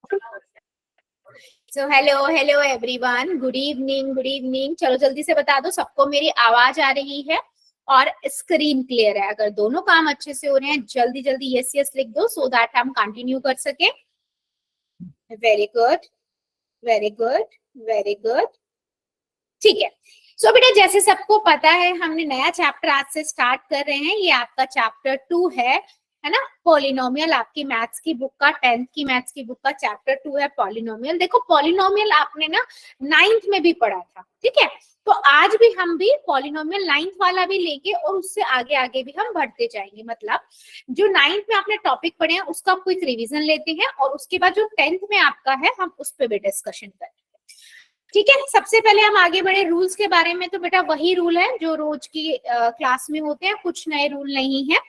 So hello hello everyone, good evening good evening. चलो जल्दी से बता दो सबको मेरी आवाज आ रही है और स्क्रीन क्लियर है। अगर दोनों काम अच्छे से हो रहे हैं जल्दी जल्दी यस यस लिख दो सो दैट हम कंटिन्यू कर सके। Very good very good very good. ठीक है। सो बेटा जैसे सबको पता है हमने नया चैप्टर आज से स्टार्ट कर रहे हैं। ये आपका चैप्टर 2 है ना। पॉलिनोमियल आपकी मैथ्स की बुक का 10th की मैथ्स की बुक का चैप्टर 2 है पॉलिनोमियल। देखो पॉलिनोमियल आपने ना 9th में भी पढ़ा था, ठीक है। तो आज भी हम भी पॉलिनोमियल 9th वाला भी लेंगे और उससे आगे आगे भी हम बढ़ते जाएंगे। मतलब जो 9th में आपने टॉपिक पढ़े हैं उसका क्विक रिवीजन लेते हैं और उसके बाद जो 10th में आपका है हम उस पर भी डिस्कशन करेंगे, ठीक है। सबसे पहले हम आगे बढ़े रूल्स के बारे में। तो बेटा वही रूल है जो रोज की क्लास में होते हैं, कुछ नए रूल नहीं है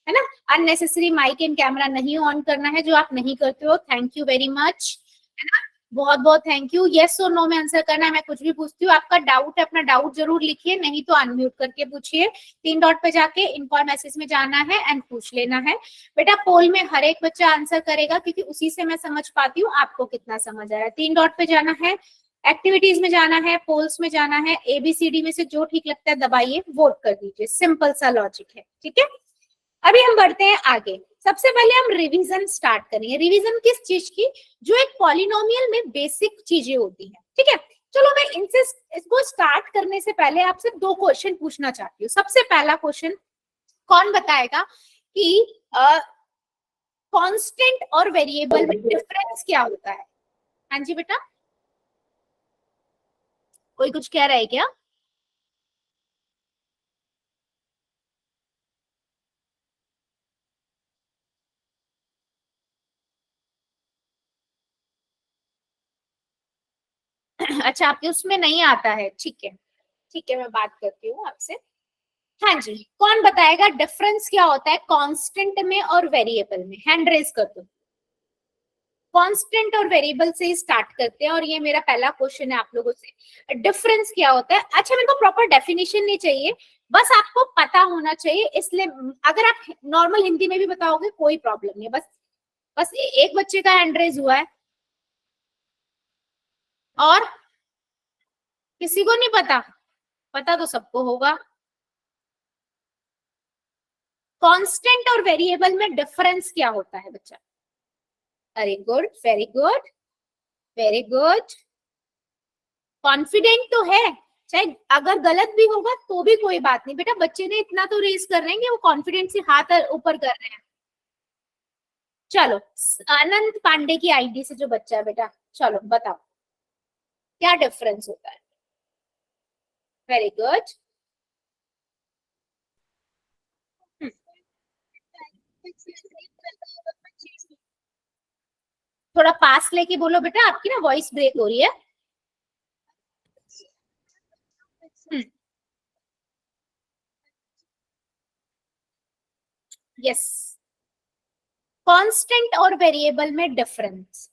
ना। अननेसेसरी माइक एंड कैमरा नहीं ऑन करना है, जो आप नहीं करते हो थैंक यू वेरी मच, है ना। बहुत बहुत थैंक यू। यस और नो में आंसर करना है। मैं कुछ भी पूछती हूँ, आपका डाउट है अपना डाउट जरूर लिखिए, नहीं तो अनम्यूट करके पूछिए। 3 डॉट पे जाके इनफॉर मैसेज में जाना है एंड पूछ लेना है। बेटा पोल में हर एक बच्चा आंसर करेगा क्योंकि उसी से मैं समझ पाती हूँ आपको कितना समझ आ रहा है। 3 डॉट पे जाना है, एक्टिविटीज में जाना है, पोल्स में जाना है, एबीसीडी में से जो ठीक लगता है दबाइए, वोट कर दीजिए। सिंपल सा लॉजिक है, ठीक है। अभी हम बढ़ते हैं आगे। सबसे पहले हम रिवीजन स्टार्ट करेंगे। रिवीजन किस चीज की? जो एक पॉलिनोमियल में बेसिक चीजें होती हैं, ठीक है। चलो मैं इनसे इसको स्टार्ट करने से पहले आपसे 2 क्वेश्चन पूछना चाहती हूँ। सबसे पहला क्वेश्चन कौन बताएगा कि कांस्टेंट और वेरिएबल में डिफरेंस क्या होता है? हाँ जी बेटा, कोई कुछ कह रहा है क्या? अच्छा आपके उसमें नहीं आता है, ठीक है ठीक है, मैं बात करती हूँ आपसे। हाँ जी, कौन बताएगा डिफरेंस क्या होता है कांस्टेंट में और वेरिएबल में? हैंड रेज कर दो। कांस्टेंट और वेरिएबल से ही स्टार्ट करते हैं और ये मेरा पहला क्वेश्चन है आप लोगों से। डिफरेंस क्या होता है? अच्छा मेरे को प्रॉपर डेफिनेशन नहीं चाहिए, बस आपको पता होना चाहिए। इसलिए अगर आप नॉर्मल हिंदी में भी बताओगे कोई प्रॉब्लम नहीं है। बस बस एक बच्चे का हैंड रेज हुआ है और किसी को नहीं पता? पता तो सबको होगा। कांस्टेंट और वेरिएबल में डिफरेंस क्या होता है बच्चा? Very good very good very good. Confident तो है, चाहे अगर गलत भी होगा तो भी कोई बात नहीं। बेटा बच्चे ने इतना तो रेज कर रहे हैं कि वो कॉन्फिडेंट से हाथ ऊपर कर रहे हैं। चलो अनंत पांडे की आईडी से जो बच्चा है बेटा, चलो बताओ क्या डिफरेंस होता है? Very good. थोड़ा पास लेके बोलो बेटा, आपकी ना वॉइस ब्रेक हो रही है। यस, कांस्टेंट और वेरिएबल में डिफरेंस।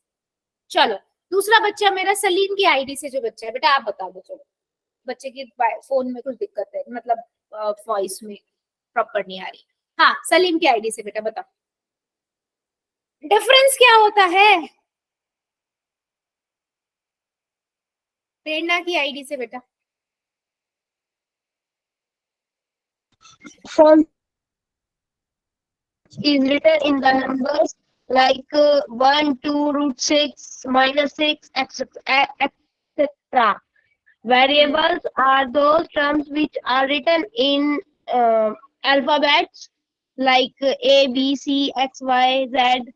चलो दूसरा बच्चा मेरा सलीम की आईडी से जो बच्चा है बेटा, आप बता दो। चलो बच्चे की फोन में कुछ दिक्कत है, मतलब वॉइस में प्रॉपर नहीं आ रही। हाँ सलीम की आईडी से बेटा बताओ डिफरेंस क्या होता है। प्रेरणा की आईडी से बेटा। Font is written in the numbers like 1, 2, root 6, minus 6, etc. Variables are those terms which are written in alphabets like A, B, C, X, Y, Z.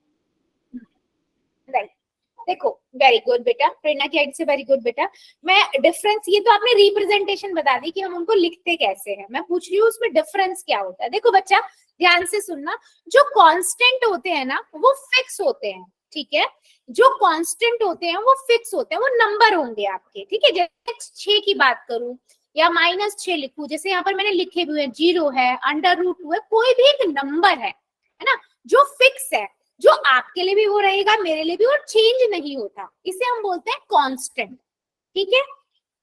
Right, देखो वेरी गुड बेटा, प्रेरणा की ID से very good बेटा। मैं difference, ये तो आपने representation बता दी कि हम उनको लिखते कैसे हैं, मैं पूछ रही हूँ उसमें डिफरेंस क्या होता है। देखो बच्चा ध्यान से सुनना, जो कांस्टेंट होते हैं ना वो फिक्स होते हैं, ठीक है। जो कांस्टेंट होते हैं वो फिक्स होते हैं, वो नंबर होंगे आपके, ठीक है। जैसे 6 की बात करूं या -6 लिखूं, जैसे यहाँ पर मैंने लिखे हुए हैं 0 है, √2 है, कोई भी एक नंबर है ना, जो फिक्स है, जो आपके लिए भी वो रहेगा मेरे लिए भी, और चेंज नहीं होता, इसे हम बोलते हैं कांस्टेंट, ठीक है।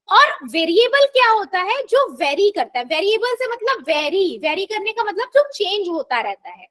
और वेरिएबल क्या होता है? जो वेरी करता है। वेरिएबल से मतलब वेरी, वेरी करने का मतलब जो चेंज होता रहता है,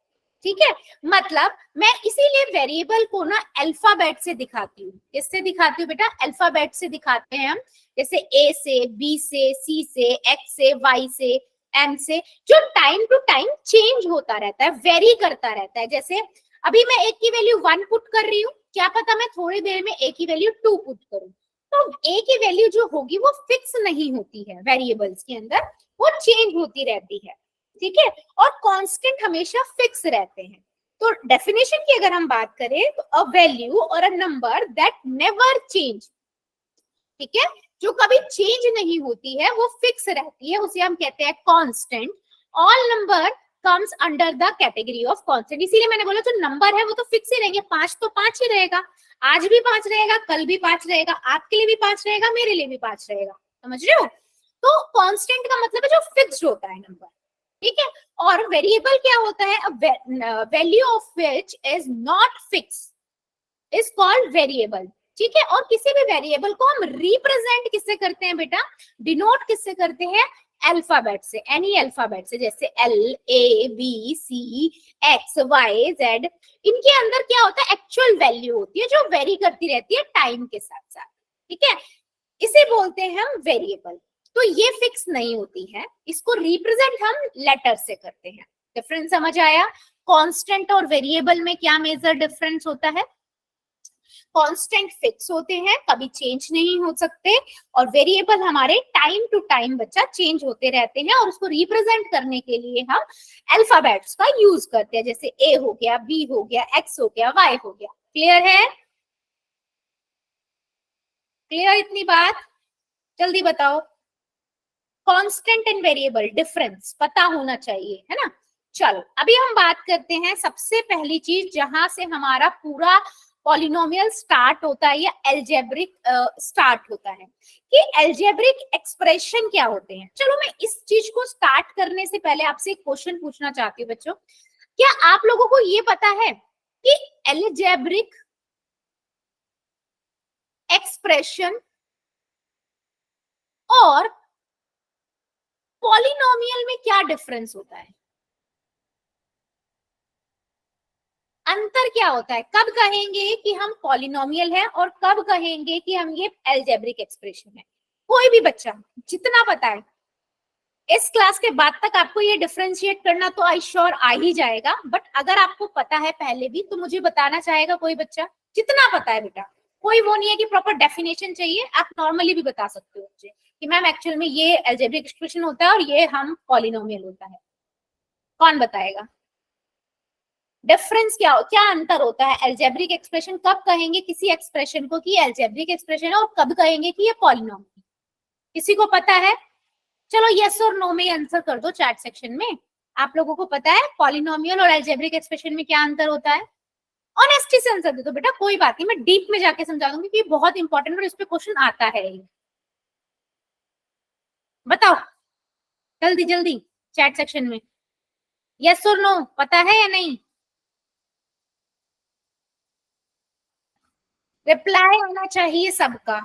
ठीक है, मतलब मैं इसीलिए वेरिएबल को ना अल्फाबेट से दिखाती हूँ। किससे दिखाती हूँ बेटा? अल्फाबेट से दिखाते हैं हम, जैसे ए से, बी से, सी से, एक्स से, वाई से, एम से, जो टाइम टू टाइम चेंज होता रहता है, वेरी करता रहता है। जैसे अभी मैं एक की वैल्यू 1 पुट कर रही हूँ, क्या पता मैं थोड़ी देर में ए की वैल्यू 2 पुट करूँ, तो ए की वैल्यू जो होगी वो फिक्स नहीं होती है, वेरिएबल्स के अंदर वो चेंज होती रहती है, ठीक है, और कांस्टेंट हमेशा फिक्स रहते हैं। तो डेफिनेशन की अगर हम बात करें तो अ वैल्यू और a number that never change, ठीक है, जो कभी चेंज नहीं होती है, वो फिक्स रहती है, उसे हम कहते हैं constant. All number comes under the category of constant. इसीलिए मैंने बोला जो नंबर है वो तो फिक्स ही रहेंगे, 5 तो 5 ही रहेगा, आज भी 5 रहेगा, कल भी 5 रहेगा, आपके लिए भी 5 रहेगा, मेरे लिए भी 5 रहेगा, समझ रहे हो? तो कांस्टेंट का मतलब है जो फिक्स्ड होता है नंबर, ठीक है। और वेरिएबल क्या होता है? Value of which is not fix is called variable, ठीक है। और किसी भी वेरिएबल को हम रिप्रेजेंट किससे करते हैं बेटा? डिनोट किससे करते हैं? अल्फाबेट से, एनी अल्फाबेट से, जैसे एल, ए, बी, सी, एक्स, वाई, जेड। इनके अंदर क्या होता है? एक्चुअल वैल्यू होती है जो वेरी करती रहती है टाइम के साथ साथ, ठीक है। इसे बोलते हैं हम वेरिएबल। तो ये फिक्स नहीं होती है, इसको रिप्रेजेंट हम लेटर से करते हैं। डिफरेंस समझ आया? कांस्टेंट और वेरिएबल में क्या मेजर डिफरेंस होता है? कांस्टेंट फिक्स होते हैं, कभी चेंज नहीं हो सकते, और वेरिएबल हमारे टाइम टू टाइम बच्चा चेंज होते रहते हैं, और उसको रिप्रेजेंट करने के लिए हम अल्फाबेट्स का यूज करते हैं, जैसे ए हो गया, बी हो गया, एक्स हो गया, वाई हो गया। क्लियर है? क्लियर इतनी बात? जल्दी बताओ। कांस्टेंट एंड वेरिएबल डिफरेंस पता होना चाहिए, है ना। चलो अभी हम बात करते हैं सबसे पहली चीज जहां से हमारा पूरा पॉलिनोमियल स्टार्ट होता है या अलजेब्रिक स्टार्ट होता है, कि अलजेब्रिक एक्सप्रेशन क्या होते हैं। चलो मैं इस चीज को स्टार्ट करने से पहले आपसे एक क्वेश्चन पूछना चाहती हूँ बच्चों, क्या आप लोगों को ये पता है कि अलजेब्रिक एक्सप्रेशन और पॉलिनोमियल में क्या डिफरेंस होता है? अंतर क्या होता है? कब कहेंगे कि हम पॉलिनोमियल है और कब कहेंगे कि हम ये अलजेब्रिक एक्सप्रेशन है? कोई भी बच्चा जितना पता है, इस क्लास के बाद तक आपको ये डिफरेंशिएट करना तो आई श्योर आ ही जाएगा, बट अगर आपको पता है पहले भी तो मुझे बताना चाहेगा कोई बच्चा? जितना पता है बेटा, कोई वो नहीं है कि प्रॉपर डेफिनेशन चाहिए, आप नॉर्मली भी बता सकते हो मुझे कि मैम एक्चुअल में ये अलजेब्रिक एक्सप्रेशन होता है और ये हम पॉलिनोमियल होता है। कौन बताएगा? डिफरेंस क्या क्या अंतर होता है? अलजेब्रिक एक्सप्रेशन कब कहेंगे किसी एक्सप्रेशन को कि अलजेब्रिक एक्सप्रेशन है, और कब कहेंगे कि ये पॉलिनोमियल? किसी को पता है? चलो यस और नो में आंसर कर दो चैट सेक्शन में। आप लोगों को पता है पॉलिनोमियल और अलजेब्रिक एक्सप्रेशन में क्या अंतर होता है? ऑनेस्टी से आंसर दे दो बेटा, कोई बात नहीं, मैं डीप में जाके समझा दूंगी कि बहुत इंपॉर्टेंट और इस पे क्वेश्चन आता है। बताओ जल्दी जल्दी चैट सेक्शन में, यस और नो, पता है या नहीं? रिप्लाई आना चाहिए सबका।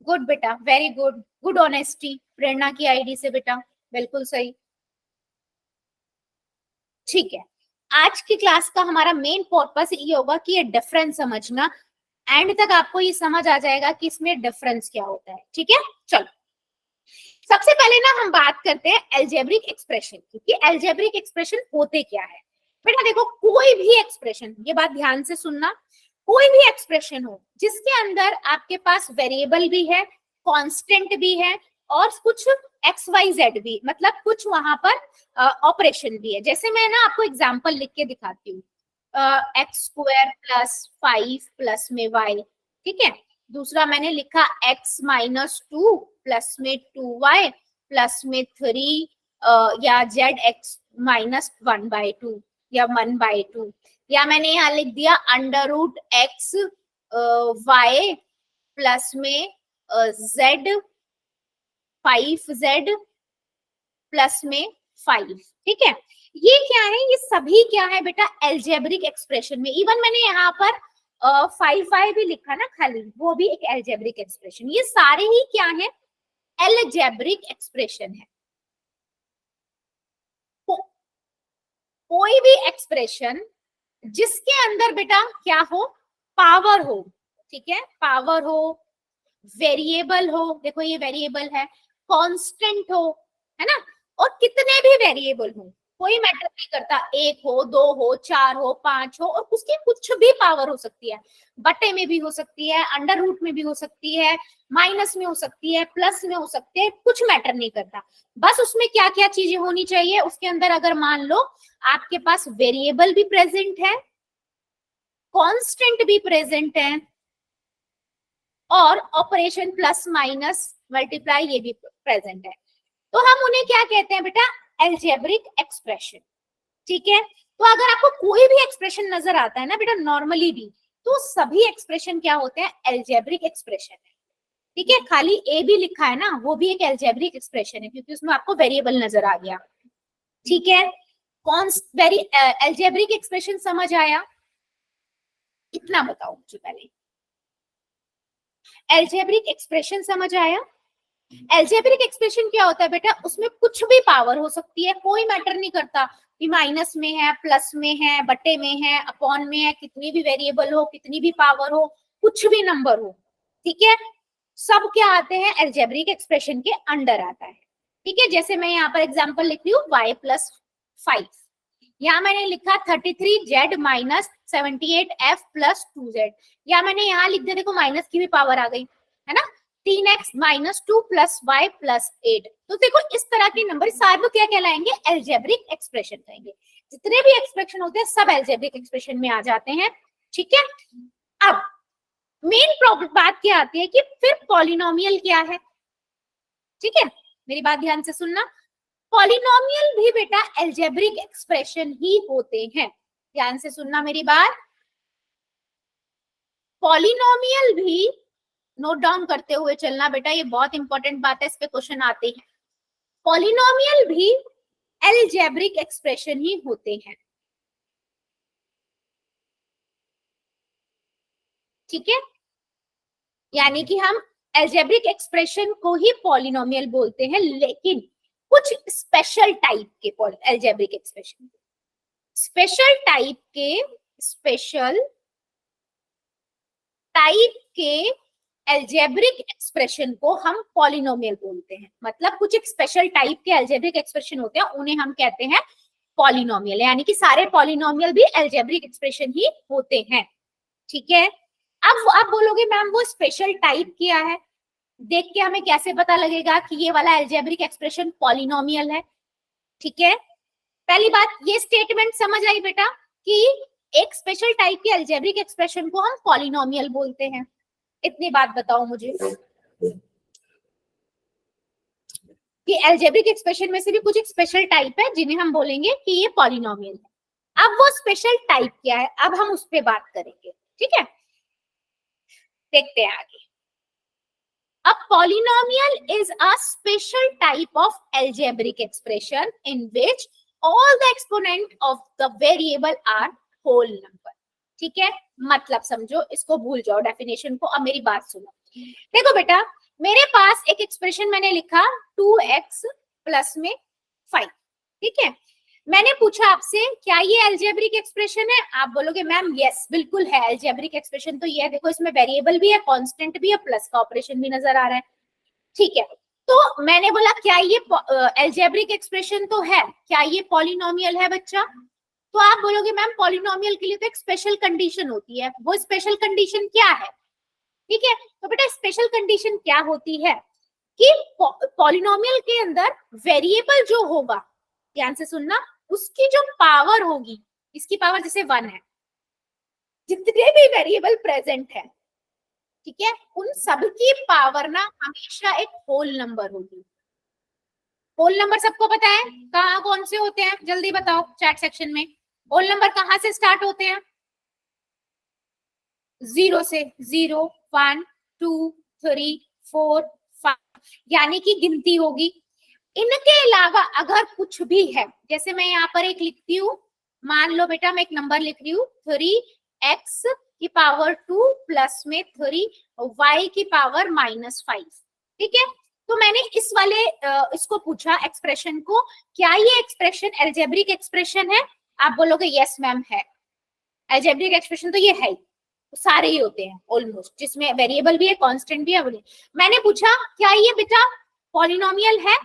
गुड बेटा, वेरी गुड, गुड ऑनेस्टी प्रेरणा की आईडी से बेटा, बिल्कुल सही। ठीक है, आज की क्लास का हमारा मेन पर्पस ये होगा कि ये डिफरेंस समझना। एंड तक आपको ये समझ आ जाएगा कि इसमें डिफरेंस क्या होता है, ठीक है। चलो सबसे पहले ना हम बात करते हैं अलजेब्रिक एक्सप्रेशन की, कि अलजेब्रिक एक्सप्रेशन होते क्या है। बेटा देखो, कोई भी एक्सप्रेशन, ये बात ध्यान से सुनना, कोई भी एक्सप्रेशन हो जिसके अंदर आपके पास वेरिएबल भी है, कांस्टेंट भी है, और कुछ एक्स वाई जेड भी, मतलब कुछ वहां पर ऑपरेशन भी है। जैसे मैं ना आपको एग्जांपल लिख के दिखाती हूँ, एक्स स्क्वायर प्लस 5 प्लस में वाई, ठीक है। दूसरा मैंने लिखा x माइनस 2 प्लस में 2y प्लस में 3 या जेड एक्स माइनस 1/2 या 1/2, या मैंने यहाँ लिख दिया under root X Y plus में जेड 5z प्लस में 5, ठीक है। ये क्या है? ये सभी क्या है बेटा? अलजेब्रिक एक्सप्रेशन में। इवन मैंने यहाँ पर 5 भी लिखा ना खाली, वो भी एक अलजेब्रिक एक्सप्रेशन। ये सारे ही क्या है? अलजेब्रिक एक्सप्रेशन है। कोई भी एक्सप्रेशन जिसके अंदर बेटा क्या हो, पावर हो, ठीक है, पावर हो, वेरिएबल हो, देखो ये वेरिएबल है, कांस्टेंट हो, है ना, और कितने भी वेरिएबल हो, कोई मैटर नहीं करता, 1 हो, 2 हो, 4 हो, 5 हो, और उसकी कुछ भी पावर हो सकती है, बटे में भी हो सकती है, अंडर रूट में भी हो सकती है, माइनस में हो सकती है, प्लस में हो सकती है, कुछ मैटर नहीं करता। बस उसमें क्या क्या चीजें होनी चाहिए उसके अंदर, अगर मान लो आपके पास वेरिएबल भी प्रेजेंट है, कांस्टेंट भी प्रेजेंट है, और ऑपरेशन प्लस माइनस मल्टीप्लाई ये भी प्रेजेंट है, तो हम उन्हें क्या कहते हैं बेटा, एल्जेब्रिक एक्सप्रेशन। ठीक है, तो अगर आपको कोई भी एक्सप्रेशन नजर आता है ना बेटा नॉर्मली भी, तो सभी एक्सप्रेशन क्या होते हैं, एल्जेब्रिक एक्सप्रेशन है। ठीक है, खाली ए भी लिखा है ना, वो भी एक एल्जेब्रिक एक्सप्रेशन है, क्योंकि उसमें आपको वेरिएबल नजर आ गया। ठीक है, कौन वेरी एल्जेब्रिक एक्सप्रेशन समझ आया, इतना बताओ मुझे पहले, एल्जेब्रिक एक्सप्रेशन समझ आया। एल्जेब्रिक एक्सप्रेशन क्या होता है बेटा, उसमें कुछ भी पावर हो सकती है, कोई मैटर नहीं करता कि माइनस में है, प्लस में है, बटे में है, अपॉन में है, कितनी भी वेरिएबल हो, कितनी भी पावर हो, कुछ भी नंबर हो, ठीक है, सब क्या आते हैं, एल्जेब्रिक एक्सप्रेशन के अंडर आता है। ठीक है, जैसे मैं यहाँ पर एग्जाम्पल लिख रही हूँ y+5, यहाँ मैंने लिखा 33z minus 78f plus 2z, या मैंने यहाँ लिख दिया, देखो माइनस की भी पावर आ गई, है ना, 3x minus 2 plus y plus 8, तो देखो इस तरह के नंबर सारे क्या कहलाएंगे, एल्जेब्रिक एक्सप्रेशन कहेंगे। जितने भी एक्सप्रेशन होते हैं सब एल्जेब्रिक एक्सप्रेशन में आ जाते हैं। ठीक है, अब मेन प्रॉब्लम बात क्या आती है कि फिर पॉलिनोमियल क्या है। ठीक है, मेरी बात ध्यान से सुनना, पॉलिनोमियल भी बेटा एल्जेब्रिक एक्सप्रेशन ही होते हैं, ध्यान से सुनना मेरी बात, पॉलिनोमियल भी नोट डाउन करते हुए चलना बेटा, ये बहुत इंपॉर्टेंट बात है, इस पे क्वेश्चन आते हैं। पॉलिनोमियल भी एल्जेब्रिक एक्सप्रेशन ही होते हैं। ठीक है, यानी कि हम एल्जेब्रिक एक्सप्रेशन को ही पॉलिनोमियल बोलते हैं, लेकिन कुछ स्पेशल टाइप के एल्जेब्रिक एक्सप्रेशन, स्पेशल टाइप के एल्जेब्रिक एक्सप्रेशन को हम पॉलिनोमियल बोलते हैं। मतलब कुछ एक स्पेशल टाइप के एल्जेब्रिक एक्सप्रेशन होते हैं, उन्हें हम कहते हैं पॉलिनोमियल, यानी कि सारे पॉलिनोमियल भी एल्जेब्रिक एक्सप्रेशन ही होते हैं। ठीक है, अब आप बोलोगे मैम वो स्पेशल टाइप क्या है, देख के हमें कैसे पता लगेगा कि ये वाला एल्जेब्रिक एक्सप्रेशन पॉलिनोमियल है। ठीक है, पहली बात ये स्टेटमेंट समझ आई बेटा कि एक स्पेशल टाइप के एल्जेब्रिक एक्सप्रेशन को हम पॉलिनोमियल बोलते हैं। इतनी बात बताओ मुझे कि एल्जेब्रिक एक्सप्रेशन में से भी कुछ एक स्पेशल टाइप है जिन्हें हम बोलेंगे कि ये पॉलिनोमियल है। अब वो स्पेशल टाइप क्या है, अब हम उस पर बात करेंगे। ठीक है, देखते हैं आगे। A polynomial is a special type of algebraic expression in which all the exponent of the variable are whole number. ठीक है, मतलब समझो, इसको भूल जाओ डेफिनेशन को, अब मेरी बात सुनो। देखो बेटा, मेरे पास एक एक्सप्रेशन मैंने लिखा 2x प्लस में 5, ठीक है, मैंने पूछा आपसे क्या ये एल्जेब्रिक एक्सप्रेशन है, आप बोलोगे मैम यस बिल्कुल है, एल्जेब्रिक एक्सप्रेशन तो ये है, देखो इसमें वेरिएबल भी है, कांस्टेंट भी है, प्लस का ऑपरेशन भी नजर आ रहा है। ठीक है, तो मैंने बोला क्या ये एल्जेब्रिक एक्सप्रेशन तो है, क्या ये पॉलिनोमियल है बच्चा, तो आप बोलोगे मैम पॉलिनोमियल के लिए तो एक स्पेशल कंडीशन होती है, वो स्पेशल कंडीशन क्या है। ठीक है, तो बेटा स्पेशल कंडीशन क्या होती है कि पॉलिनोमियल के अंदर वेरिएबल जो होगा, ध्यान से सुनना, उसकी जो पावर होगी, इसकी पावर जैसे 1 है, जितने भी वेरिएबल प्रेजेंट है, ठीक है, उन सबकी पावर ना हमेशा एक होल नंबर होगी। होल नंबर सबको पता है कहाँ कौन से होते हैं, जल्दी बताओ चैट सेक्शन में, होल नंबर कहाँ से स्टार्ट होते हैं, 0 से, 0 1 2 3 4 5, यानी कि गिनती होगी। इनके अलावा अगर कुछ भी है, जैसे मैं यहाँ पर एक लिखती हूँ, मान लो बेटा मैं एक नंबर लिख रही हूँ 3x की पावर 2 प्लस में 3y की पावर -5, ठीक है, तो मैंने इस वाले इसको पूछा एक्सप्रेशन को, क्या ये एक्सप्रेशन एल्जेब्रिक एक्सप्रेशन है, आप बोलोगे यस मैम है, अलजेब्रिक एक्सप्रेशन तो ये है ही, सारे ही होते हैं ऑलमोस्ट, जिसमें वेरिएबल भी है, कांस्टेंट भी है। मैंने पूछा क्या ये बेटा पॉलिनोमियल है,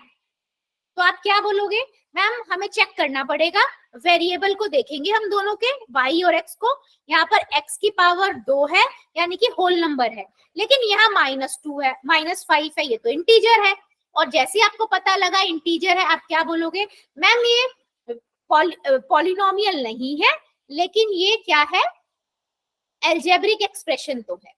तो आप क्या बोलोगे, मैम हमें चेक करना पड़ेगा, वेरिएबल को देखेंगे हम दोनों के y और x को, यहाँ पर x की पावर 2 है यानी कि होल नंबर है, लेकिन यहाँ -2 है, -5 है, ये तो इंटीजर है। और जैसे ही आपको पता लगा इंटीजर है, आप क्या बोलोगे, मैम ये पॉलिनोमियल नहीं है, लेकिन ये क्या है, अलजेब्रिक एक्सप्रेशन तो है।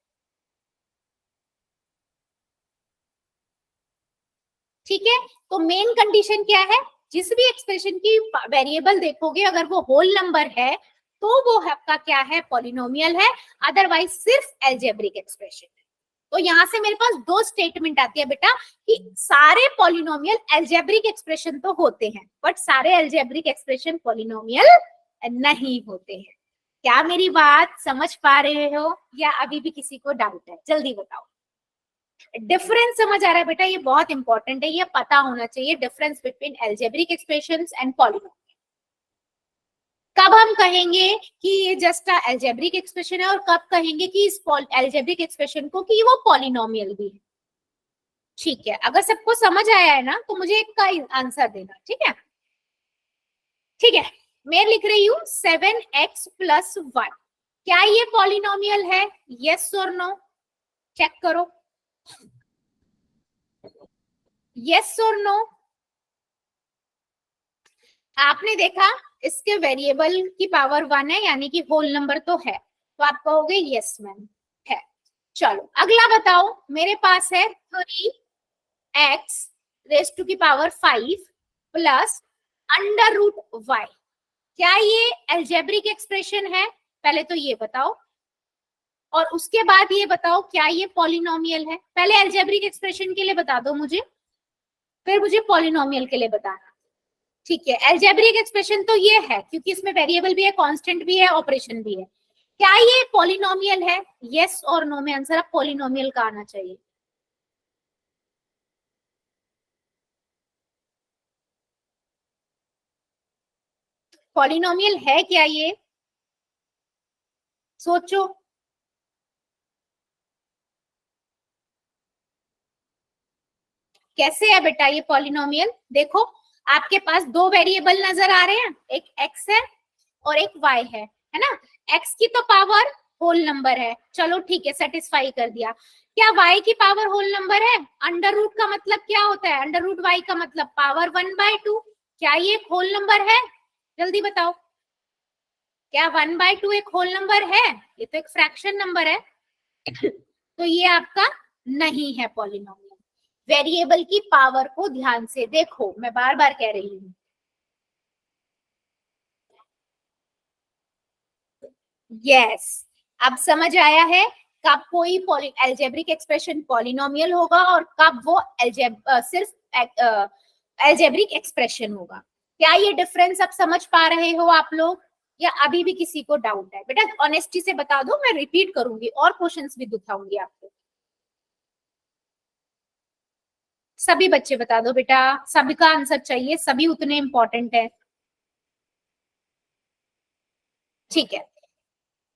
ठीक है, तो मेन कंडीशन क्या है, जिस भी एक्सप्रेशन की वेरिएबल देखोगे अगर वो होल नंबर है तो वो आपका क्या है, पॉलिनोमियल है, अदरवाइज सिर्फ अलजेब्रिक एक्सप्रेशन है। तो यहाँ से मेरे पास दो स्टेटमेंट आती है बेटा कि सारे पॉलिनोमियल अलजेब्रिक एक्सप्रेशन तो होते हैं, बट सारे अलजेब्रिक एक्सप्रेशन पॉलिनोमियल नहीं होते हैं। क्या मेरी बात समझ पा रहे हो या अभी भी किसी को डाउट है, जल्दी बताओ। डिफरेंस समझ आ रहा है बेटा, ये बहुत इंपॉर्टेंट है, ये पता होना चाहिए difference between algebraic expressions and polynomial. कब हम कहेंगे कि ये जस्ट अलजेब्रिक एक्सप्रेशन है और कब कहेंगे कि इस अलजेब्रिक एक्सप्रेशन को कि वो पॉलिनोमियल भी है। ठीक है, अगर सबको समझ आया है ना तो मुझे एक का आंसर देना, ठीक है। ठीक है, मैं लिख रही हूँ 7x + 1, क्या ये पॉलिनोमियल है, यस और नो, चेक करो, यस और नो। आपने देखा इसके वेरिएबल की पावर 1 है यानी कि होल नंबर तो है, तो आप कहोगे यस मैम है। चलो अगला बताओ, मेरे पास है 3x ⁵ प्लस √y, क्या ये अलजेब्रिक एक्सप्रेशन है, पहले तो ये बताओ, और उसके बाद ये बताओ क्या ये पॉलिनोमियल है। पहले अलजेब्रिक एक्सप्रेशन के लिए बता दो मुझे, फिर मुझे पॉलिनोमियल के लिए बताना। ठीक है, अलजेब्रिक एक्सप्रेशन तो ये है क्योंकि इसमें वेरिएबल भी है, कांस्टेंट भी है, ऑपरेशन भी है। क्या ये पॉलिनोमियल है, यस और नो में आंसर अब पॉलिनोमियल का आना चाहिए। पॉलिनोमियल है क्या ये, सोचो। कैसे है बेटा ये पॉलिनोमियल, देखो आपके पास दो वेरिएबल नजर आ रहे हैं, एक x है और एक y है ना। x की तो पावर होल नंबर है, चलो ठीक है, सेटिस्फाई कर दिया। क्या y की पावर होल नंबर है, अंडर रूट का मतलब क्या होता है, अंडर रूट y का मतलब पावर 1/2, क्या ये एक होल नंबर है, जल्दी बताओ, क्या 1/2 एक होल नंबर है, ये तो एक फ्रैक्शन नंबर है। तो ये आपका नहीं है पॉलिनोमियल। वेरिएबल की पावर को ध्यान से देखो, मैं बार बार कह रही हूं। यस, अब समझ आया है कब कोई अलजेब्रिक एक्सप्रेशन पॉलिनोमियल होगा और कब वो सिर्फ अलजेब्रिक एक्सप्रेशन होगा। क्या ये डिफरेंस अब समझ पा रहे हो आप लोग या अभी भी किसी को डाउट है? बेटा ऑनेस्टी से बता दो, मैं रिपीट करूंगी और क्वेश्चंस भी दिखाऊंगी आपको। सभी बच्चे बता दो बेटा, सभी का आंसर चाहिए, सभी उतने इंपॉर्टेंट है। ठीक है,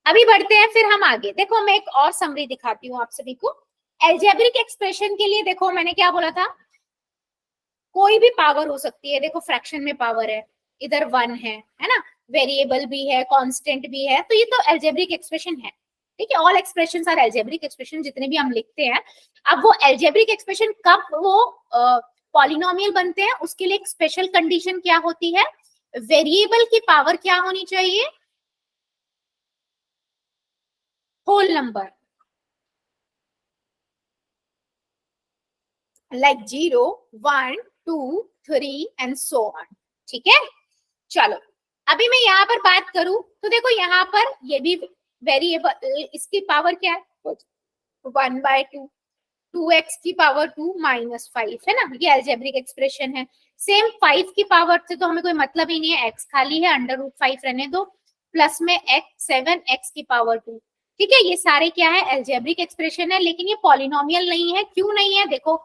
अभी बढ़ते हैं फिर हम आगे। देखो मैं एक और समरी दिखाती हूँ आप सभी को। अलजेब्रिक एक्सप्रेशन के लिए देखो मैंने क्या बोला था, कोई भी पावर हो सकती है, देखो फ्रैक्शन में पावर है, इधर 1 है ना, वेरिएबल भी है, कांस्टेंट भी है, तो ये तो अलजेब्रिक एक्सप्रेशन है। ठीक है, all expressions are algebraic expression, जितने भी हम लिखते हैं। अब वो अलजेब्रिक एक्सप्रेशन कब वो पॉलिनोमियल बनते हैं, उसके लिए एक स्पेशल कंडीशन क्या होती है, वेरिएबल की पावर क्या होनी चाहिए, whole number, like 0, 1, 2, 3 and so on. ठीक है, चलो अभी मैं यहाँ पर बात करूं तो देखो यहाँ पर ये भी वेरिएबल, इसकी पावर क्या है 1/2, 2x की पावर 2 -5 है ना, ये अलजेब्रिक एक्सप्रेशन है। सेम 5 की पावर से तो हमें कोई मतलब ही नहीं है, x खाली है, √5 रहने दो, प्लस में x 7x की पावर 2। ठीक है, ये सारे क्या है, अलजेब्रिक एक्सप्रेशन है, लेकिन ये पॉलिनोमियल नहीं है। क्यों नहीं है, देखो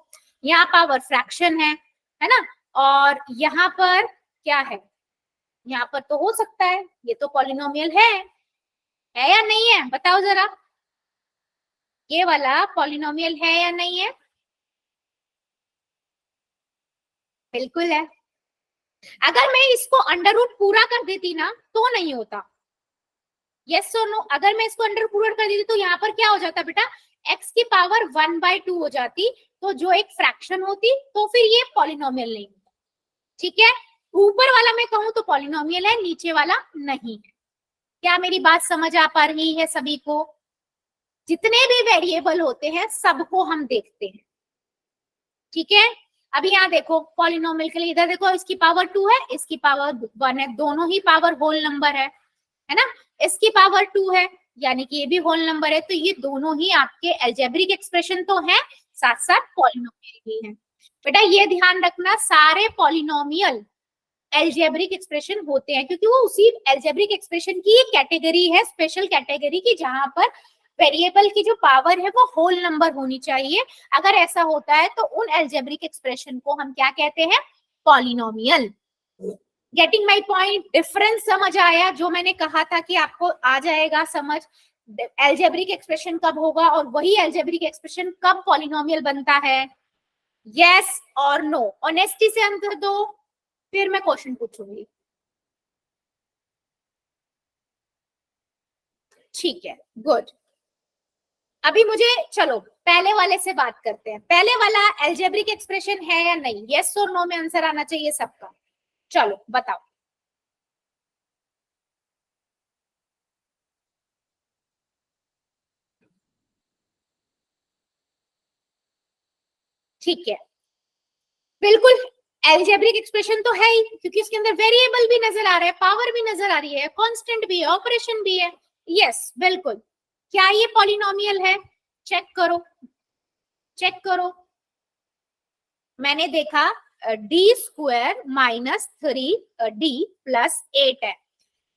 यहाँ पावर फ्रैक्शन है ना, और यहाँ पर क्या है, यहाँ पर तो हो सकता है, ये तो पॉलिनोमियल है या नहीं है, बताओ जरा, ये वाला पॉलिनोमियल है या नहीं है? बिल्कुल है। अगर मैं इसको अंडर रूट पूरा कर देती ना तो नहीं होता, यस और नो। अगर मैं इसको अंडर पूरा कर देती तो यहाँ पर क्या हो जाता बेटा, x की पावर 1/2 हो जाती, तो जो एक फ्रैक्शन होती, तो फिर ये पॉलिनोमियल नहीं होता। ठीक है, ऊपर वाला मैं कहूँ तो पॉलिनोमियल है, नीचे वाला नहीं है। क्या मेरी बात समझ आ पा रही है सभी को? जितने भी वेरिएबल होते हैं सबको हम देखते हैं। ठीक है, अभी यहाँ देखो पॉलिनोमियल के लिए, इधर देखो इसकी पावर 2 है, इसकी पावर 1 है, दोनों ही पावर होल नंबर है ना। इसकी पावर 2 है यानी कि ये भी होल नंबर है, तो ये दोनों ही आपके अलजेब्रिक एक्सप्रेशन तो है, साथ साथ पॉलिनोमियल भी है। बेटा ये ध्यान रखना, सारे पॉलिनोमियल अलजेब्रिक एक्सप्रेशन होते हैं, क्योंकि वो उसी अलजेब्रिक एक्सप्रेशन की एक कैटेगरी है, स्पेशल कैटेगरी की, जहां पर वेरिएबल की जो पावर है वो होल नंबर होनी चाहिए। अगर ऐसा होता है तो उन अलजेब्रिक एक्सप्रेशन को हम क्या कहते हैं, polynomial. Getting my point? Difference समझ आया? जो मैंने कहा था कि आपको आ जाएगा समझ, अलजेब्रिक एक्सप्रेशन कब होगा और वही अलजेब्रिक एक्सप्रेशन कब पॉलिनोमियल बनता है। यस और नो, ऑनेस्टी से आंसर दो, फिर मैं क्वेश्चन पूछूंगी। ठीक है, गुड। अभी मुझे चलो पहले वाले से बात करते हैं। पहले वाला अलजेब्रिक एक्सप्रेशन है या नहीं, यस और नो में आंसर आना चाहिए सबका। चलो बताओ। ठीक है, बिल्कुल अलजेब्रिक एक्सप्रेशन तो है ही, क्योंकि इसके अंदर वेरिएबल भी नजर आ रहा है, पावर भी नजर आ रही है, कांस्टेंट भी है, ऑपरेशन भी है। यस बिल्कुल। क्या ये पॉलिनोमियल है? चेक करो, चेक करो। मैंने देखा d² माइनस 3d प्लस 8 है।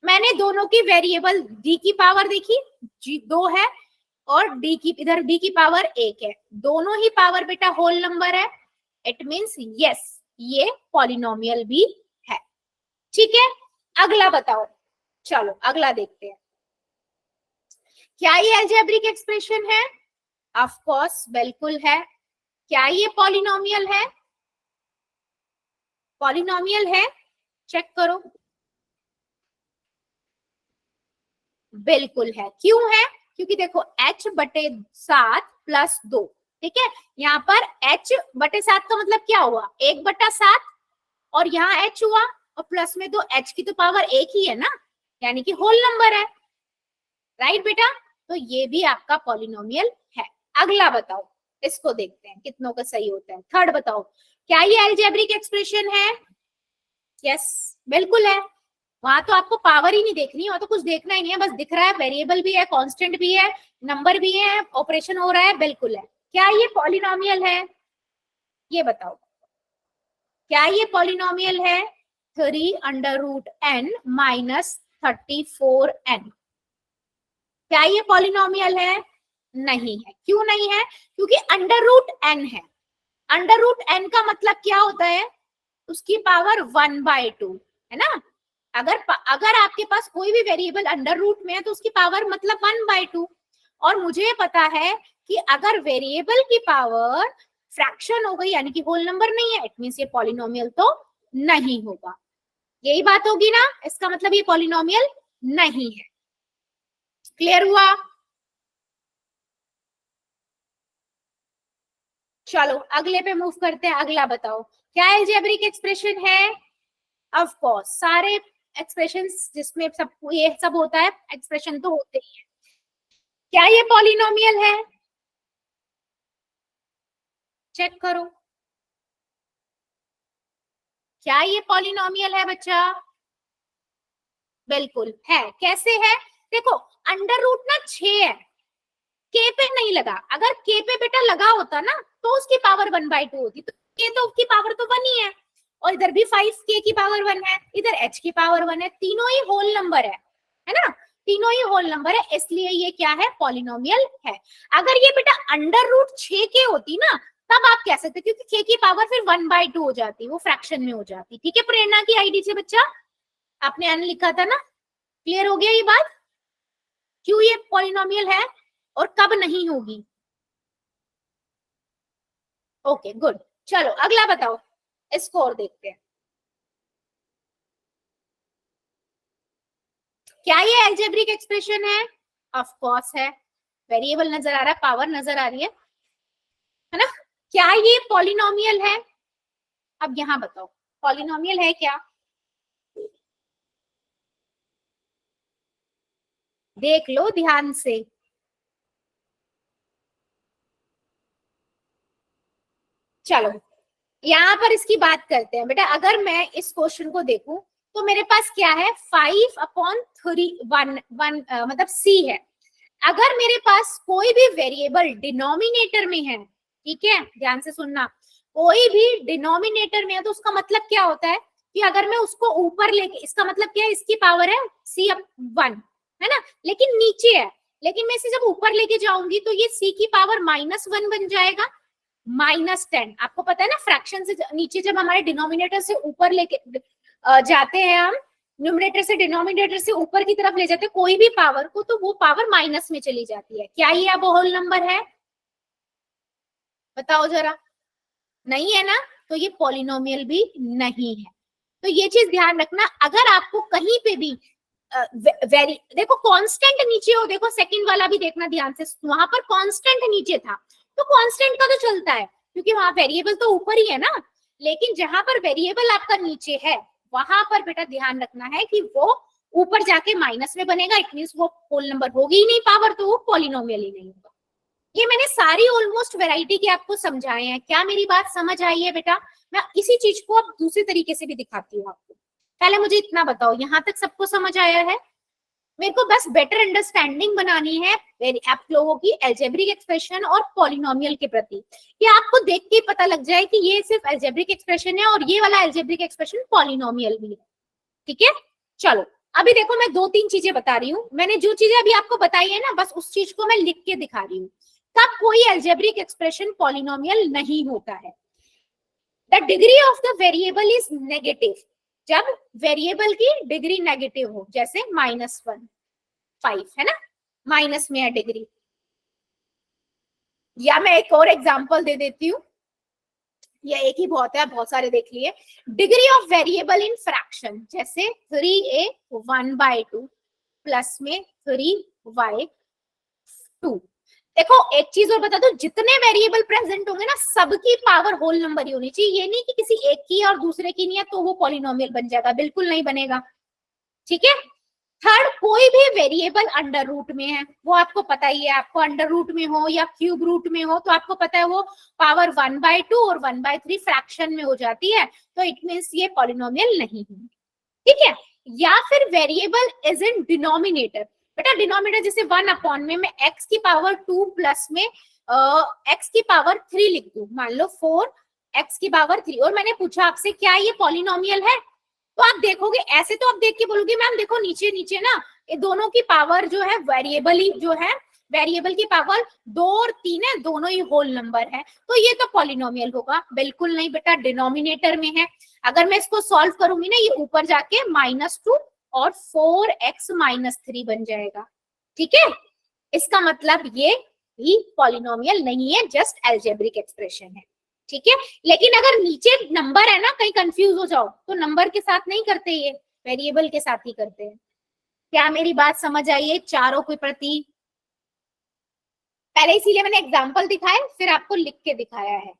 मैंने दोनों की वेरिएबल d की पावर देखी, जी 2 है, और d की, इधर d की पावर 1 है, दोनों ही पावर बेटा होल नंबर है। इट मीन्स यस, ये पॉलिनोमियल भी है। ठीक है, अगला बताओ। चलो अगला देखते हैं, क्या ये अलजेब्रिक एक्सप्रेशन है? ऑफ कोर्स बिल्कुल है। क्या ये पॉलिनोमियल है? पॉलिनोमियल है, चेक करो। बिल्कुल है। क्यों है? क्योंकि देखो h/7 प्लस 2, ठीक है, यहाँ पर h/7 का मतलब क्या हुआ, 1/7, और यहाँ h हुआ, और प्लस में 2, h की तो पावर 1 ही है ना, यानी कि होल नंबर है। राइट बेटा, तो ये भी आपका पॉलिनोमियल है। अगला बताओ, इसको देखते हैं कितनों का सही होता है। थर्ड बताओ, क्या ये अलजेब्रिक एक्सप्रेशन है? यस बिल्कुल है। वहां तो आपको पावर ही नहीं देखनी, वहां तो कुछ देखना ही नहीं है, बस दिख रहा है वेरिएबल भी है, कांस्टेंट भी है, नंबर भी है, ऑपरेशन हो रहा है, बिल्कुल है। क्या ये पॉलिनोमियल है? ये बताओ, क्या ये पॉलिनोमियल है? 3√n माइनस 34n, क्या ये पॉलिनोमियल है? नहीं है। क्यों नहीं है? क्योंकि √n है। √n का मतलब क्या होता है, उसकी पावर 1/2 है ना। अगर आपके पास कोई भी वेरिएबल अंडर रूट में है तो उसकी पावर मतलब 1/2, और मुझे पता है कि अगर वेरिएबल की पावर फ्रैक्शन हो गई यानी कि होल नंबर नहीं है, इट मींस ये पॉलिनोमियल तो नहीं होगा। यही बात होगी ना, इसका मतलब ये पॉलिनोमियल नहीं है। क्लियर हुआ? चलो अगले पे मूव करते हैं। अगला बताओ, क्या अलजेब्रिक एक्सप्रेशन है? ऑफ कोर्स, सारे एक्सप्रेशंस जिसमें सब ये सब होता है, एक्सप्रेशन तो होते ही है। क्या ये पॉलिनोमियल है? चेक करो, क्या ये पॉलिनोमियल है बच्चा? बिल्कुल है। कैसे है? देखो अंडर रूट ना 6 है, के पे नहीं लगा। अगर के पे बेटा लगा होता ना तो उसकी पावर 1/2 होती, तो के तो की पावर तो 1 ही है, और इधर भी 5 के की पावर 1 है, इधर h की पावर 1 है, तीनों ही होल नंबर है ना, तीनों ही होल नंबर है, इसलिए ये क्या है, पॉलिनोमियल है। अगर ये बेटा अंडर रूट 6 के होती ना तब आप कह सकते, क्योंकि k की पावर फिर 1/2 हो जाती, वो फ्रैक्शन में हो जाती। ठीक है, प्रेरणा की आईडी से बच्चा, आपने एन लिखा था ना, क्लियर हो गया ये बात, क्यों ये पॉलिनोमियल है और कब नहीं होगी। ओके गुड, चलो अगला बताओ, स्कोर देखते हैं। क्या ये एल्जेब्रिक एक्सप्रेशन है? ऑफ कोर्स है, वेरिएबल नजर आ रहा है, पावर नजर आ रही है ना। क्या ये पॉलिनोमियल है? अब यहां बताओ, पॉलिनोमियल है क्या? देख लो ध्यान से। चलो यहाँ पर इसकी बात करते हैं बेटा। अगर मैं इस क्वेश्चन को देखूं तो मेरे पास क्या है, 5/3 वन वन मतलब सी है। अगर मेरे पास कोई भी वेरिएबल डिनोमिनेटर में है, ठीक है ध्यान से सुनना, कोई भी डिनोमिनेटर में है तो उसका मतलब क्या होता है कि अगर मैं उसको ऊपर लेके, इसका मतलब क्या है, इसकी पावर है C/1 है ना, लेकिन नीचे है, लेकिन मैं इसे जब ऊपर लेके जाऊंगी तो ये C की पावर -1 बन जाएगा, -10। आपको पता है ना, फ्रैक्शन से नीचे जब हमारे डिनोमिनेटर से ऊपर लेके जाते हैं हम, न्यूमरेटर से डिनोमिनेटर से ऊपर की तरफ ले जाते हैं कोई भी पावर को, तो वो पावर माइनस में चली जाती है। क्या ये अब होल नंबर है? बताओ जरा, नहीं है ना, तो ये पॉलिनोमियल भी नहीं है। तो ये चीज ध्यान रखना। अगर आपको कहीं पे भी वेरी देखो कांस्टेंट नीचे हो, देखो सेकंड वाला भी देखना ध्यान से, वहां पर कांस्टेंट नीचे था, तो कांस्टेंट का तो चलता है क्योंकि वहां वेरिएबल तो ऊपर ही है ना, लेकिन जहां पर वेरिएबल आपका नीचे है वहां पर बेटा ध्यान रखना है कि वो ऊपर जाके माइनस में बनेगा, इट मींस वो होल नंबर होगी ही नहीं पावर, तो वो पॉलिनोमियल ही नहीं होगा। ये मैंने सारी ऑलमोस्ट वैरायटी के आपको समझाए हैं। क्या मेरी बात समझ आई है बेटा? मैं इसी चीज को अब दूसरी तरीके से भी दिखाती हूँ आपको। पहले मुझे इतना बताओ, यहाँ तक सबको समझ आया है? मेरे को बस बेटर अंडरस्टैंडिंग बनानी है आप लोगों की एल्जेब्रिक एक्सप्रेशन और पॉलिनोमियल के प्रति, कि आपको देख के पता लग जाए कि ये सिर्फ एल्जेब्रिक एक्सप्रेशन है और ये वाला एल्जेब्रिक एक्सप्रेशन पॉलिनोमियल भी है। ठीक है, चलो अभी देखो मैं दो तीन चीजें बता रही हूँ, मैंने जो चीजें अभी आपको बताई है ना, बस उस चीज को मैं लिख के दिखा रही हूँ। तब कोई एल्जेब्रिक एक्सप्रेशन पॉलिनोमियल नहीं होता है। The degree of the variable is negative, जब वेरिएबल की डिग्री नेगेटिव हो, जैसे -1 5 है ना, माइनस में है डिग्री। या मैं एक और एग्जांपल दे देती हूँ, या एक ही बहुत है, बहुत सारे देख लिए। Degree of variable in fraction, जैसे 3a 1/2 प्लस में 3y2। देखो एक चीज और बता दो, जितने वेरिएबल प्रेजेंट होंगे ना सबकी पावर होल नंबर ही होनी चाहिए। ये नहीं कि किसी एक की और दूसरे की नहीं है तो वो पॉलिनोमियल बन जाएगा, बिल्कुल नहीं बनेगा। ठीक है, थर्ड, कोई भी वेरिएबल अंडर रूट में है, वो आपको पता ही है, आपको अंडर रूट में हो या क्यूब रूट में हो तो आपको पता है वो पावर 1/2 और 1/3 फ्रैक्शन में हो जाती है, तो इट मीन्स ये पॉलिनोमियल नहीं है। ठीक है, या फिर वेरिएबल इज इन डिनोमिनेटर। बेटा डिनोमिनेटर जैसे 1 में मैं x की पावर 2 प्लस में x की पावर 3 लिख दूं, मान लो 4x की पावर 3, और मैंने पूछा आपसे क्या ये पॉलिनोमियल है, तो आप देखोगे ऐसे, तो आप देख के बोलोगे मैम देखो नीचे नीचे ना ये दोनों की पावर जो है वेरिएबल ही जो है, वेरिएबल की पावर 2 और 3 है, दोनों ही होल नंबर है, तो ये तो पॉलिनोमियल होगा। बिल्कुल नहीं बेटा, डिनोमिनेटर में है। अगर मैं इसको सॉल्व करूंगी ना, ये ऊपर जाके -2 और 4x-3 बन जाएगा। ठीक है, इसका मतलब ये भी पॉलिनोमियल नहीं है, जस्ट एल्जेब्रिक एक्सप्रेशन है। ठीक है, लेकिन अगर नीचे नंबर है ना, कहीं कंफ्यूज हो जाओ तो नंबर के साथ नहीं करते, ये वेरिएबल के साथ ही करते हैं। क्या मेरी बात समझ आई है चारों के प्रति? पहले इसीलिए मैंने एग्जांपल दिखाए, फिर आपको लिख के दिखाया है।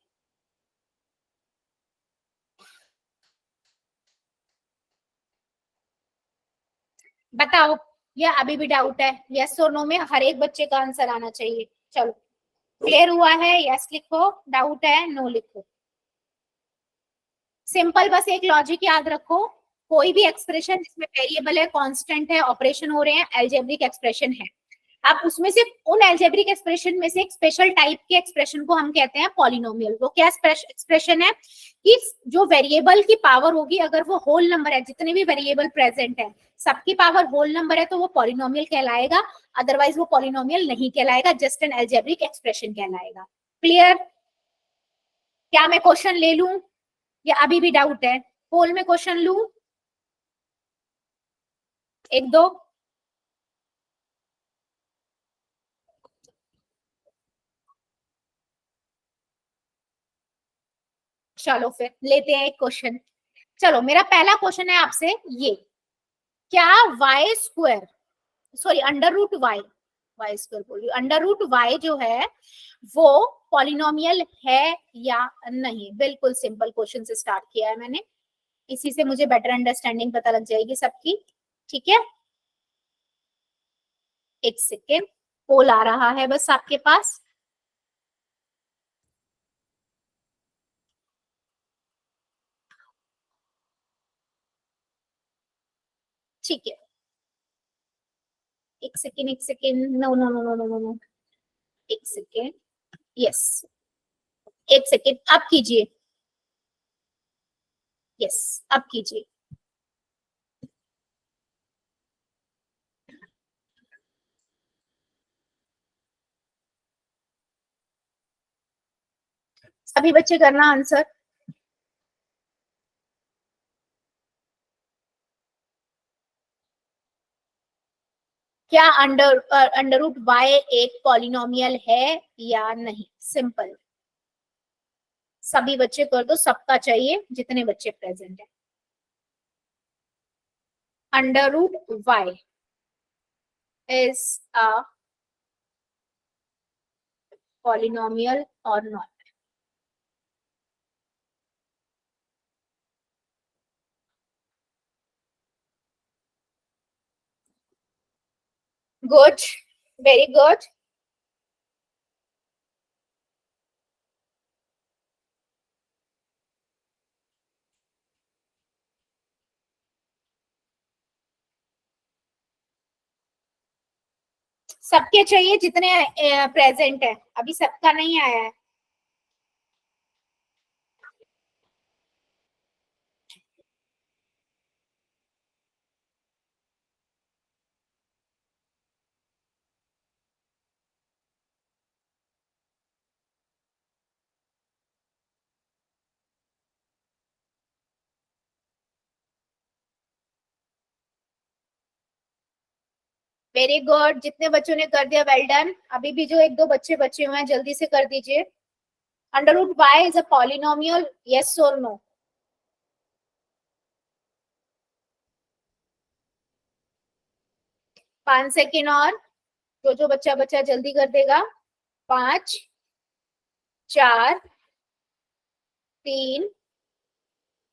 बताओ, या अभी भी डाउट है? यस और नो में हर एक बच्चे का आंसर आना चाहिए। चलो क्लियर हुआ है? यस लिखो, डाउट है नो लिखो। सिंपल बस एक लॉजिक याद रखो, कोई भी एक्सप्रेशन जिसमें वेरिएबल है, कांस्टेंट है, ऑपरेशन हो रहे हैं, एल्जेब्रिक एक्सप्रेशन है। अब उसमें से उन एल्जेब्रिक एक्सप्रेशन में से एक स्पेशल टाइप के एक्सप्रेशन को हम कहते हैं पॉलिनोमियल। वो क्या एक्सप्रेशन है कि जो वेरिएबल की पावर होगी, अगर वो होल नंबर है, जितने भी वेरिएबल प्रेजेंट है सबकी पावर होल नंबर है, तो वो पॉलिनोमियल कहलाएगा, अदरवाइज वो पॉलिनोमियल नहीं कहलाएगा, जस्ट एन एल्जेब्रिक एक्सप्रेशन कहलाएगा। क्लियर? क्या मैं क्वेश्चन ले लूं या अभी भी डाउट है? पोल में क्वेश्चन लूं? एक दो। चलो फिर लेते हैं एक क्वेश्चन। चलो मेरा पहला क्वेश्चन है आपसे ये, क्या Y square, sorry under root Y, Y square बोलिए, अंडर रूट वाई जो है वो पॉलिनोमियल है या नहीं? बिल्कुल सिंपल क्वेश्चन से स्टार्ट किया है मैंने, इसी से मुझे बेटर अंडरस्टैंडिंग पता लग जाएगी सबकी। ठीक है, एक सेकेंड, पोल आ रहा है बस आपके पास। ठीक है, एक सेकेंड एक second, no no no no no no no, एक सेकेंड, यस, एक सेकेंड, अब कीजिए, यस अब कीजिए। सभी बच्चे करना आंसर। क्या अंडर रूट वाई एक पॉलिनोमियल है या नहीं? सिंपल, सभी बच्चे कर दो, सबका चाहिए जितने बच्चे प्रेजेंट है। Under root Y is a polynomial और नॉट? Good, very good. सबके चाहिए जितने प्रेजेंट है, अभी सबका नहीं आया है। वेरी गुड, जितने बच्चों ने कर दिया वेल डन। अभी भी जो एक दो बच्चे बचे हुए हैं जल्दी से कर दीजिए। Under root Y is a polynomial, yes और नो? 5 सेकेंड और, जो जो बच्चा बच्चा जल्दी कर देगा। 5, 4, 3,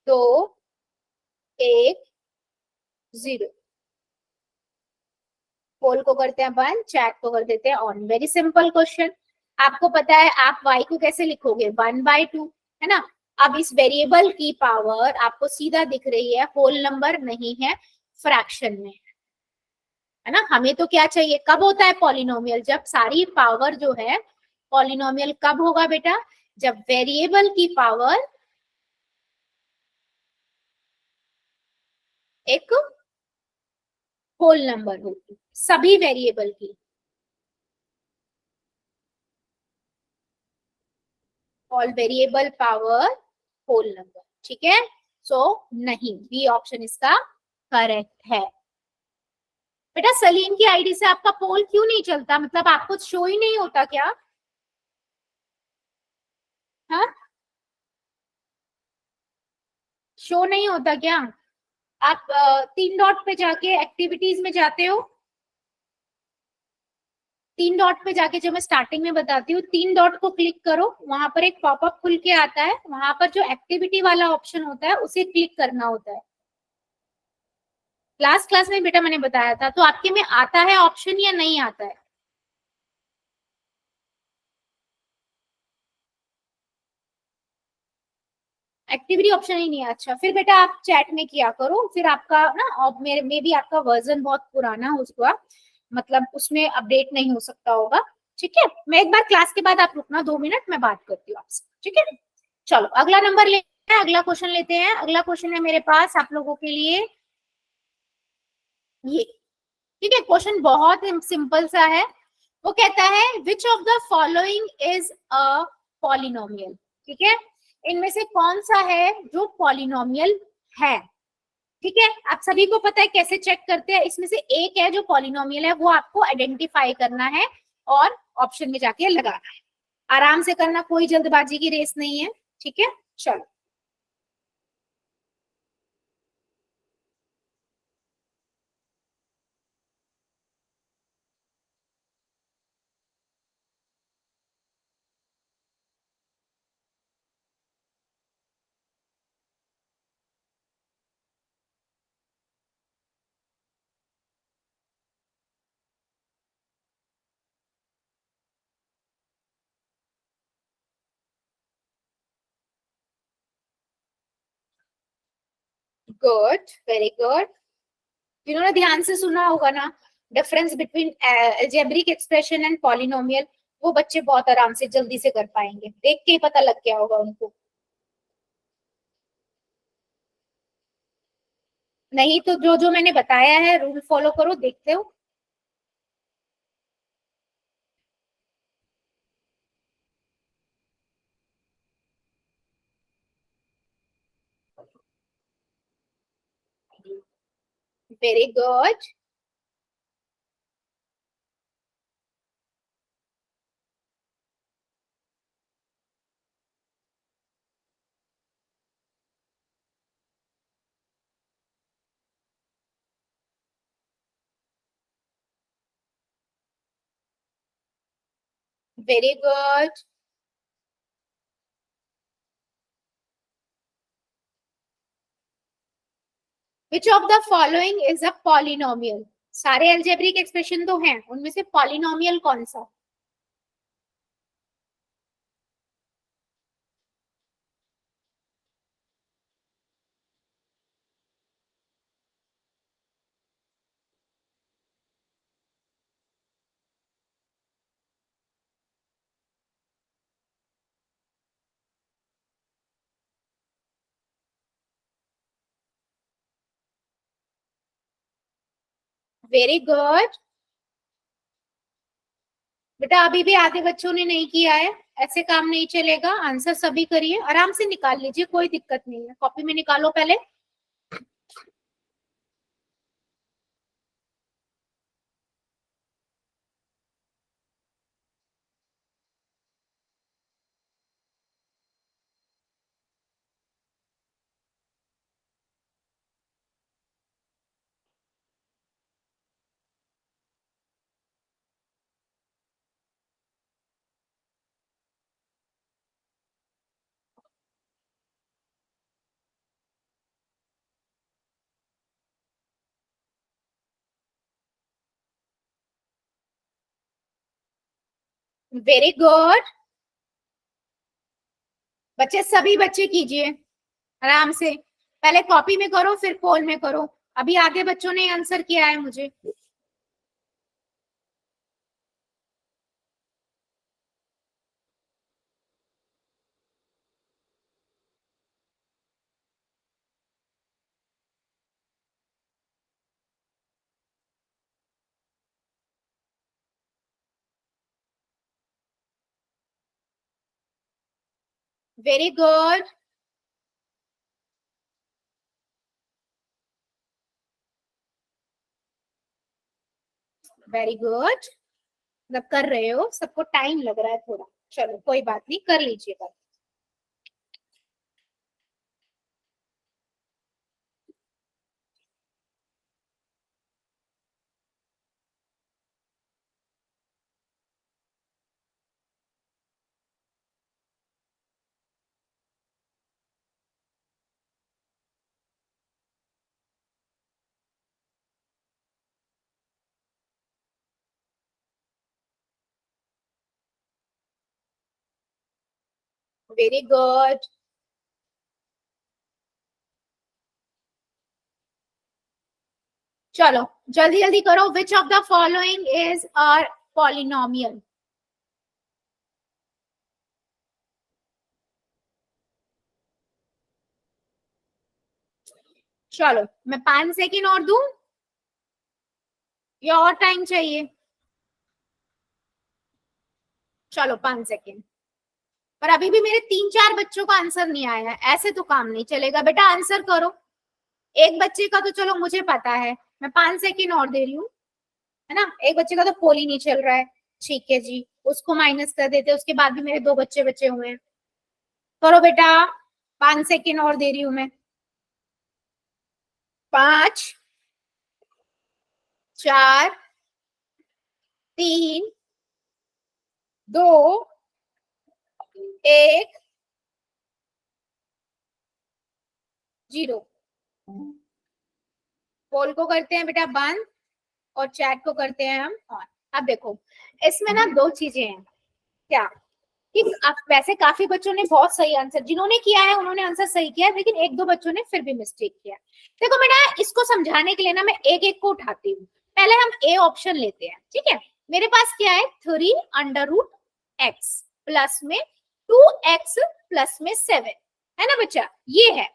2, 1, 0। पोल को करते हैं बंद, चैट को कर देते हैं ऑन। Very simple question. आपको पता है आप y को कैसे लिखोगे, 1/2, है ना? अब इस वेरिएबल की पावर आपको सीधा दिख रही है, होल नंबर नहीं है, फ्रैक्शन में, है ना? हमें तो क्या चाहिए, कब होता है पॉलिनोमियल? जब सारी पावर जो है, पॉलिनोमियल कब होगा बेटा? जब वेरिएबल की पावर एक होल नंबर होगी, सभी वेरिएबल की। All variable power whole number, ठीक है? सो नहीं, बी ऑप्शन इसका करेक्ट है। बेटा सलीम की आईडी से आपका पोल क्यों नहीं चलता, मतलब आपको शो ही नहीं होता क्या? हाँ, शो नहीं होता क्या? आप 3 डॉट पे जाके एक्टिविटीज में जाते हो, 3 डॉट पे जाके, जो मैं स्टार्टिंग में बताती हूँ, 3 डॉट को क्लिक करो, वहां पर एक पॉपअप खुल के आता है, वहां पर जो एक्टिविटी वाला ऑप्शन होता है उसे क्लिक करना होता है। लास्ट क्लास में बेटा मैंने बताया था, तो आपके में आता है ऑप्शन या नहीं आता है? एक्टिविटी ऑप्शन ही नहीं है, अच्छा फिर बेटा आप चैट में किया करो, फिर आपका ना, और मेरे में भी आपका वर्जन बहुत पुराना हो चुका, मतलब उसमें अपडेट नहीं हो सकता होगा। ठीक है, मैं एक बार क्लास के बाद, आप रुकना 2 मिनट, मैं बात करती हूँ आपसे, ठीक है? चलो अगला नंबर लेते हैं, अगला क्वेश्चन लेते हैं। अगला क्वेश्चन है मेरे पास आप लोगों के लिए ये, ठीक है? क्वेश्चन बहुत सिंपल सा है। वो कहता है which of the following is a polynomial, ठीक है? इनमें से कौन सा है जो पॉलिनोमियल है? ठीक है, आप सभी को पता है कैसे चेक करते हैं। इसमें से एक है जो पॉलिनोमियल है, वो आपको आइडेंटिफाई करना है और ऑप्शन में जाके लगाना है। आराम से करना, कोई जल्दबाजी की रेस नहीं है। ठीक है, चलो। Good, very good. जिन्होंने ध्यान से सुना होगा ना difference between algebraic expression and polynomial, वो बच्चे बहुत आराम से जल्दी से कर पाएंगे, देख के ही पता लग गया होगा उनको। नहीं तो जो जो मैंने बताया है रूल फॉलो करो, देखते हो। Very good, very good. Which of the following is a polynomial? सारे अलजेब्रिक एक्सप्रेशन तो हैं, उनमें से पॉलिनोमियल कौन सा? Very good. बेटा अभी भी आधे बच्चों ने नहीं किया है, ऐसे काम नहीं चलेगा। आंसर सभी करिए, आराम से निकाल लीजिए, कोई दिक्कत नहीं है। कॉपी में निकालो पहले। Very good. बच्चे सभी बच्चे कीजिए आराम से। पहले कॉपी में करो, फिर पोल में करो। अभी आधे बच्चों ने आंसर किया है मुझे। Very good. Very good. मतलब कर रहे हो, सबको टाइम लग रहा है थोड़ा। चलो कोई बात नहीं, कर लीजिएगा। Very good. चलो जल्दी जल्दी करो। Which of the following is a polynomial? चलो मैं 5 सेकेंड और दूं या और टाइम चाहिए? चलो 5 सेकेंड। पर अभी भी मेरे 3-4 बच्चों का आंसर नहीं आया है, ऐसे तो काम नहीं चलेगा। बेटा आंसर करो। एक बच्चे का तो चलो मुझे पता है, मैं 5 सेकेंड और दे रही हूँ, है ना। एक बच्चे का तो पोल ही नहीं चल रहा है, ठीक है जी, उसको माइनस कर देते, उसके बाद भी मेरे 2 बच्चे बचे हुए हैं। करो बेटा, 5 सेकेंड और दे रही हूं मैं। 5, 4, 3, 2, 1, 0। पोल को करते हैं बेटा बंद और चैट को करते हैं हम ऑन। अब देखो इसमें ना 2 चीजें हैं, क्या कि वैसे काफी बच्चों ने बहुत सही आंसर, जिन्होंने किया है उन्होंने आंसर सही किया है, लेकिन 1-2 बच्चों ने फिर भी मिस्टेक किया। देखो बेटा, इसको समझाने के लिए ना मैं एक एक को उठाती हूँ। पहले हम ए ऑप्शन लेते हैं, ठीक है। मेरे पास क्या है, 3√x प्लस में 2x प्लस में 7, है ना बच्चा, ये है।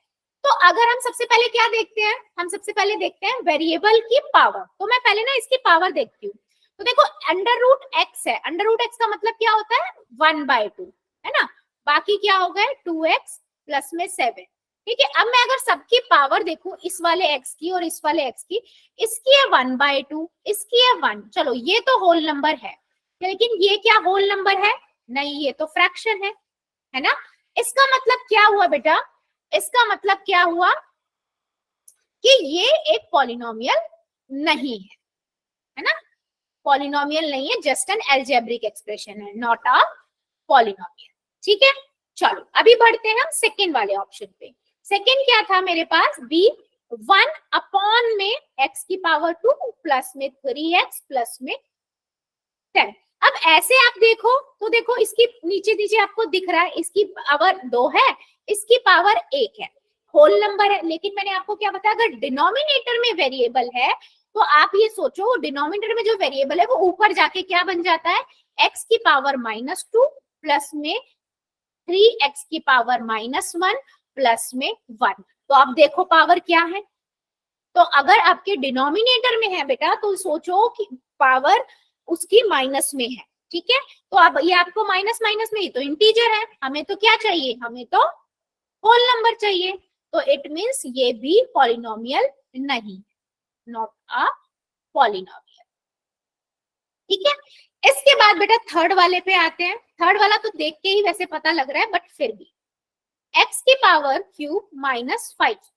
तो अगर हम सबसे पहले क्या देखते हैं, हम सबसे पहले देखते हैं वेरिएबल की पावर। तो मैं पहले ना इसकी पावर देखती हूँ। तो देखो √x है, √x का मतलब क्या होता है, 1/2, है ना। बाकी क्या हो गए, 2x प्लस में 7, ठीक है। अब मैं अगर सबकी पावर देखूं, इस वाले x की और इस वाले x की, इसकी है 1/2, इसकी है 1, चलो ये तो होल नंबर है, लेकिन ये क्या होल नंबर है, नहीं, ये तो फ्रैक्शन है ना। इसका मतलब क्या हुआ बेटा, इसका मतलब क्या हुआ कि ये एक पॉलिनोमियल नहीं है ना। पॉलिनोमियल नहीं है, जस्ट एन एल्जेब्रिक एक्सप्रेशन है, नॉट अ पॉलिनोमियल, ठीक है। चलो अभी बढ़ते हैं हम सेकेंड वाले ऑप्शन पे। सेकेंड क्या था मेरे पास, बी 1 में x की पावर 2 प्लस में 3x प्लस में 10। अब ऐसे आप देखो तो देखो इसकी नीचे नीचे आपको दिख रहा है, इसकी पावर 2 है, इसकी पावर 1 है, होल नंबर है। लेकिन मैंने आपको क्या बताया, अगर डिनोमिनेटर में वेरिएबल है तो आप ये सोचो, डिनोमिनेटर में जो वेरिएबल है वो ऊपर जाके क्या बन जाता है, x की पावर -2 प्लस में 3x की पावर -1 प्लस में 1। तो आप देखो पावर क्या है। तो अगर आपके डिनोमिनेटर में है बेटा तो सोचो कि पावर उसकी माइनस में है, ठीक है। तो अब ये आपको माइनस माइनस में, ये तो इंटीजर है, हमें तो क्या चाहिए, हमें तो होल नंबर चाहिए। तो इट मींस ये भी पॉलिनोमियल नहीं, नॉट अ पॉलिनोमियल, ठीक है। इसके बाद बेटा थर्ड वाले पे आते हैं। थर्ड वाला तो देख के ही वैसे पता लग रहा है, बट फिर भी x की पावर क्यूब -5,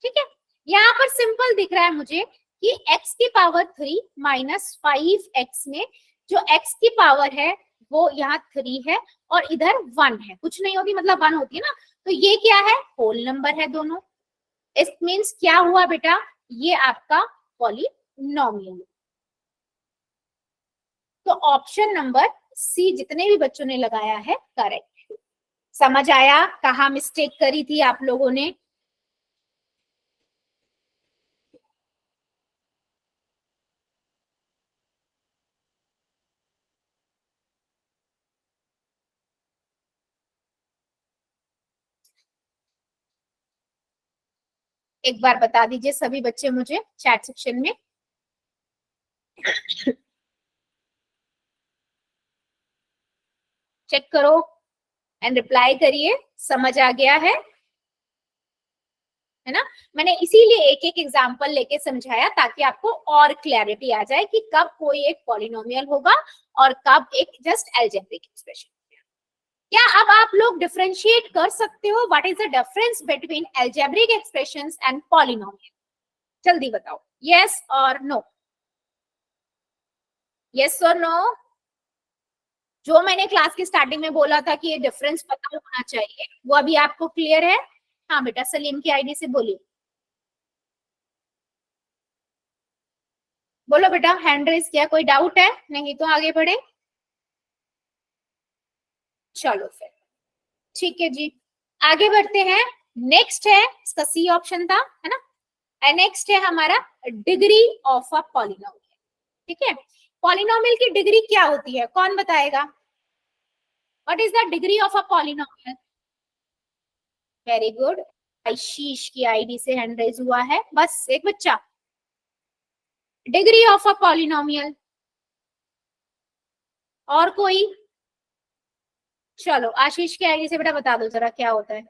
ठीक है। यहाँ पर सिंपल दिख रहा है मुझे कि x की पावर 3 -5x में जो x की पावर है वो यहाँ 3 है और इधर 1 है, कुछ नहीं होती मतलब 1 होती है ना। तो ये क्या है, होल नंबर है दोनों। इट मीन्स क्या हुआ बेटा, ये आपका पॉलिनोमियल। तो ऑप्शन नंबर सी जितने भी बच्चों ने लगाया है करेक्ट। समझ आया कहाँ मिस्टेक करी थी आप लोगों ने। एक बार बता दीजिए सभी बच्चे मुझे चैट सेक्शन में। चेक करो एंड रिप्लाई करिए, समझ आ गया है ना। मैंने इसीलिए एक एक एग्जांपल लेके समझाया ताकि आपको और क्लैरिटी आ जाए कि कब कोई एक पॉलिनोमियल होगा और कब एक जस्ट अलजेब्रिक एक्सप्रेशन। क्या अब आप लोग डिफरेंशिएट कर सकते हो, what is the difference between algebraic expressions and polynomial, जल्दी बताओ, यस और नो, यस और नो। जो मैंने क्लास की स्टार्टिंग में बोला था कि ये डिफरेंस पता होना चाहिए, वो अभी आपको क्लियर है। हाँ बेटा, सलीम की आईडी से बोलिए, बोलो बेटा, हैंड रेस किया, कोई डाउट है, नहीं तो आगे बढ़े। चलो फिर ठीक है जी, आगे बढ़ते हैं। नेक्स्ट है, इसका सी ऑप्शन था, है ना। नेक्स्ट है हमारा डिग्री ऑफ अ पॉलिनोमियल, ठीक है। पॉलिनोमियल की डिग्री क्या होती है, कौन बताएगा, what is the degree of a polynomial. Very good, Ashish की आईडी से हैंड रेज हुआ है, बस एक बच्चा। डिग्री ऑफ अ पॉलिनोमियल, और कोई, चलो आशीष की आईडी से बेटा बता दो जरा क्या होता है।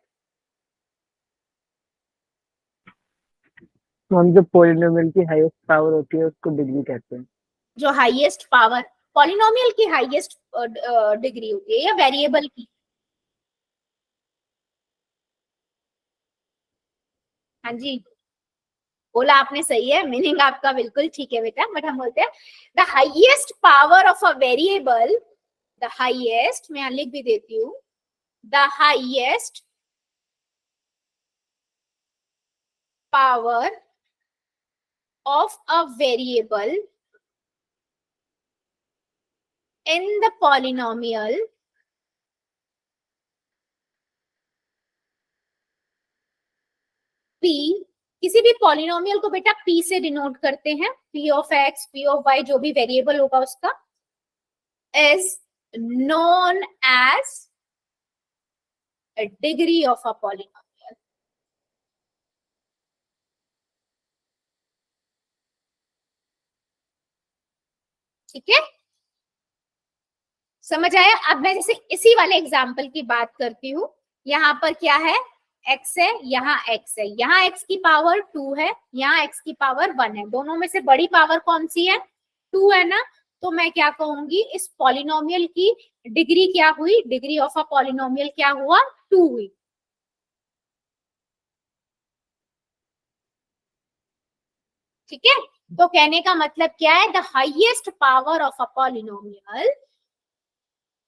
हम जो पोलिनोमियल की हाईएस्ट पावर होती है उसको डिग्री कहते हैं। जो हाईएस्ट पावर, पॉलिनोमियल की हाईएस्ट डिग्री होती है या वेरिएबल की? हाँ जी, बोला आपने, सही है, मीनिंग आपका बिल्कुल ठीक है बेटा। बट हम बोलते हैं the highest power of a variable, the highest, मैं यहाँ लिख भी देती हूँ, the highest power of a variable in the polynomial p, किसी भी पॉलिनोमियल को बेटा p से डिनोट करते हैं, p of x, p of y, जो भी वेरिएबल होगा उसका, is known as a degree of a polynomial। ठीक है, समझ आया? अब मैं जैसे इसी वाले एग्जाम्पल की बात करती हूँ, यहाँ पर क्या है, x है, यहाँ x है, यहाँ x की पावर 2 है, यहाँ x की पावर 1 है, दोनों में से बड़ी पावर कौन सी है? 2 है ना। तो मैं क्या कहूंगी, इस पॉलिनोमियल की डिग्री क्या हुई, डिग्री ऑफ अ पॉलिनोमियल क्या हुआ, 2 हुई। ठीक है, तो कहने का मतलब क्या है, the highest power of a polynomial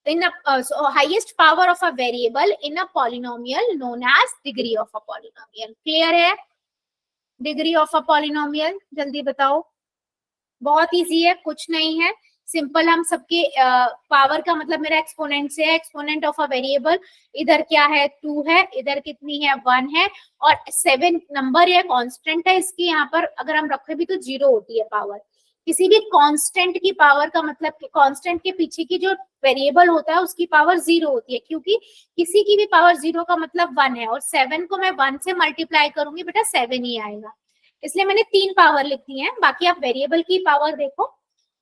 in a so highest power of a variable in a polynomial known as degree of a polynomial। Clear है? डिग्री ऑफ अ पॉलिनोमियल जल्दी बताओ। बहुत इजी है, कुछ नहीं है, सिंपल। हम सबके पावर का मतलब मेरा एक्सपोनेंट से है, एक्सपोनेंट ऑफ अ वेरिएबल, इधर क्या है, 2 है, इधर कितनी है, 1 है, और 7 नंबर या कांस्टेंट है इसकी, यहाँ पर अगर हम रखे भी तो 0 होती है पावर। किसी भी कांस्टेंट की पावर का मतलब कांस्टेंट के पीछे की जो वेरिएबल होता है उसकी पावर 0 होती है, क्योंकि किसी की भी पावर 0 का मतलब 1 है, और 7 को मैं 1 से मल्टीप्लाई करूंगी बेटा 7 ही आएगा, इसलिए मैंने 3 पावर लिख दी है। बाकी आप वेरिएबल की पावर देखो,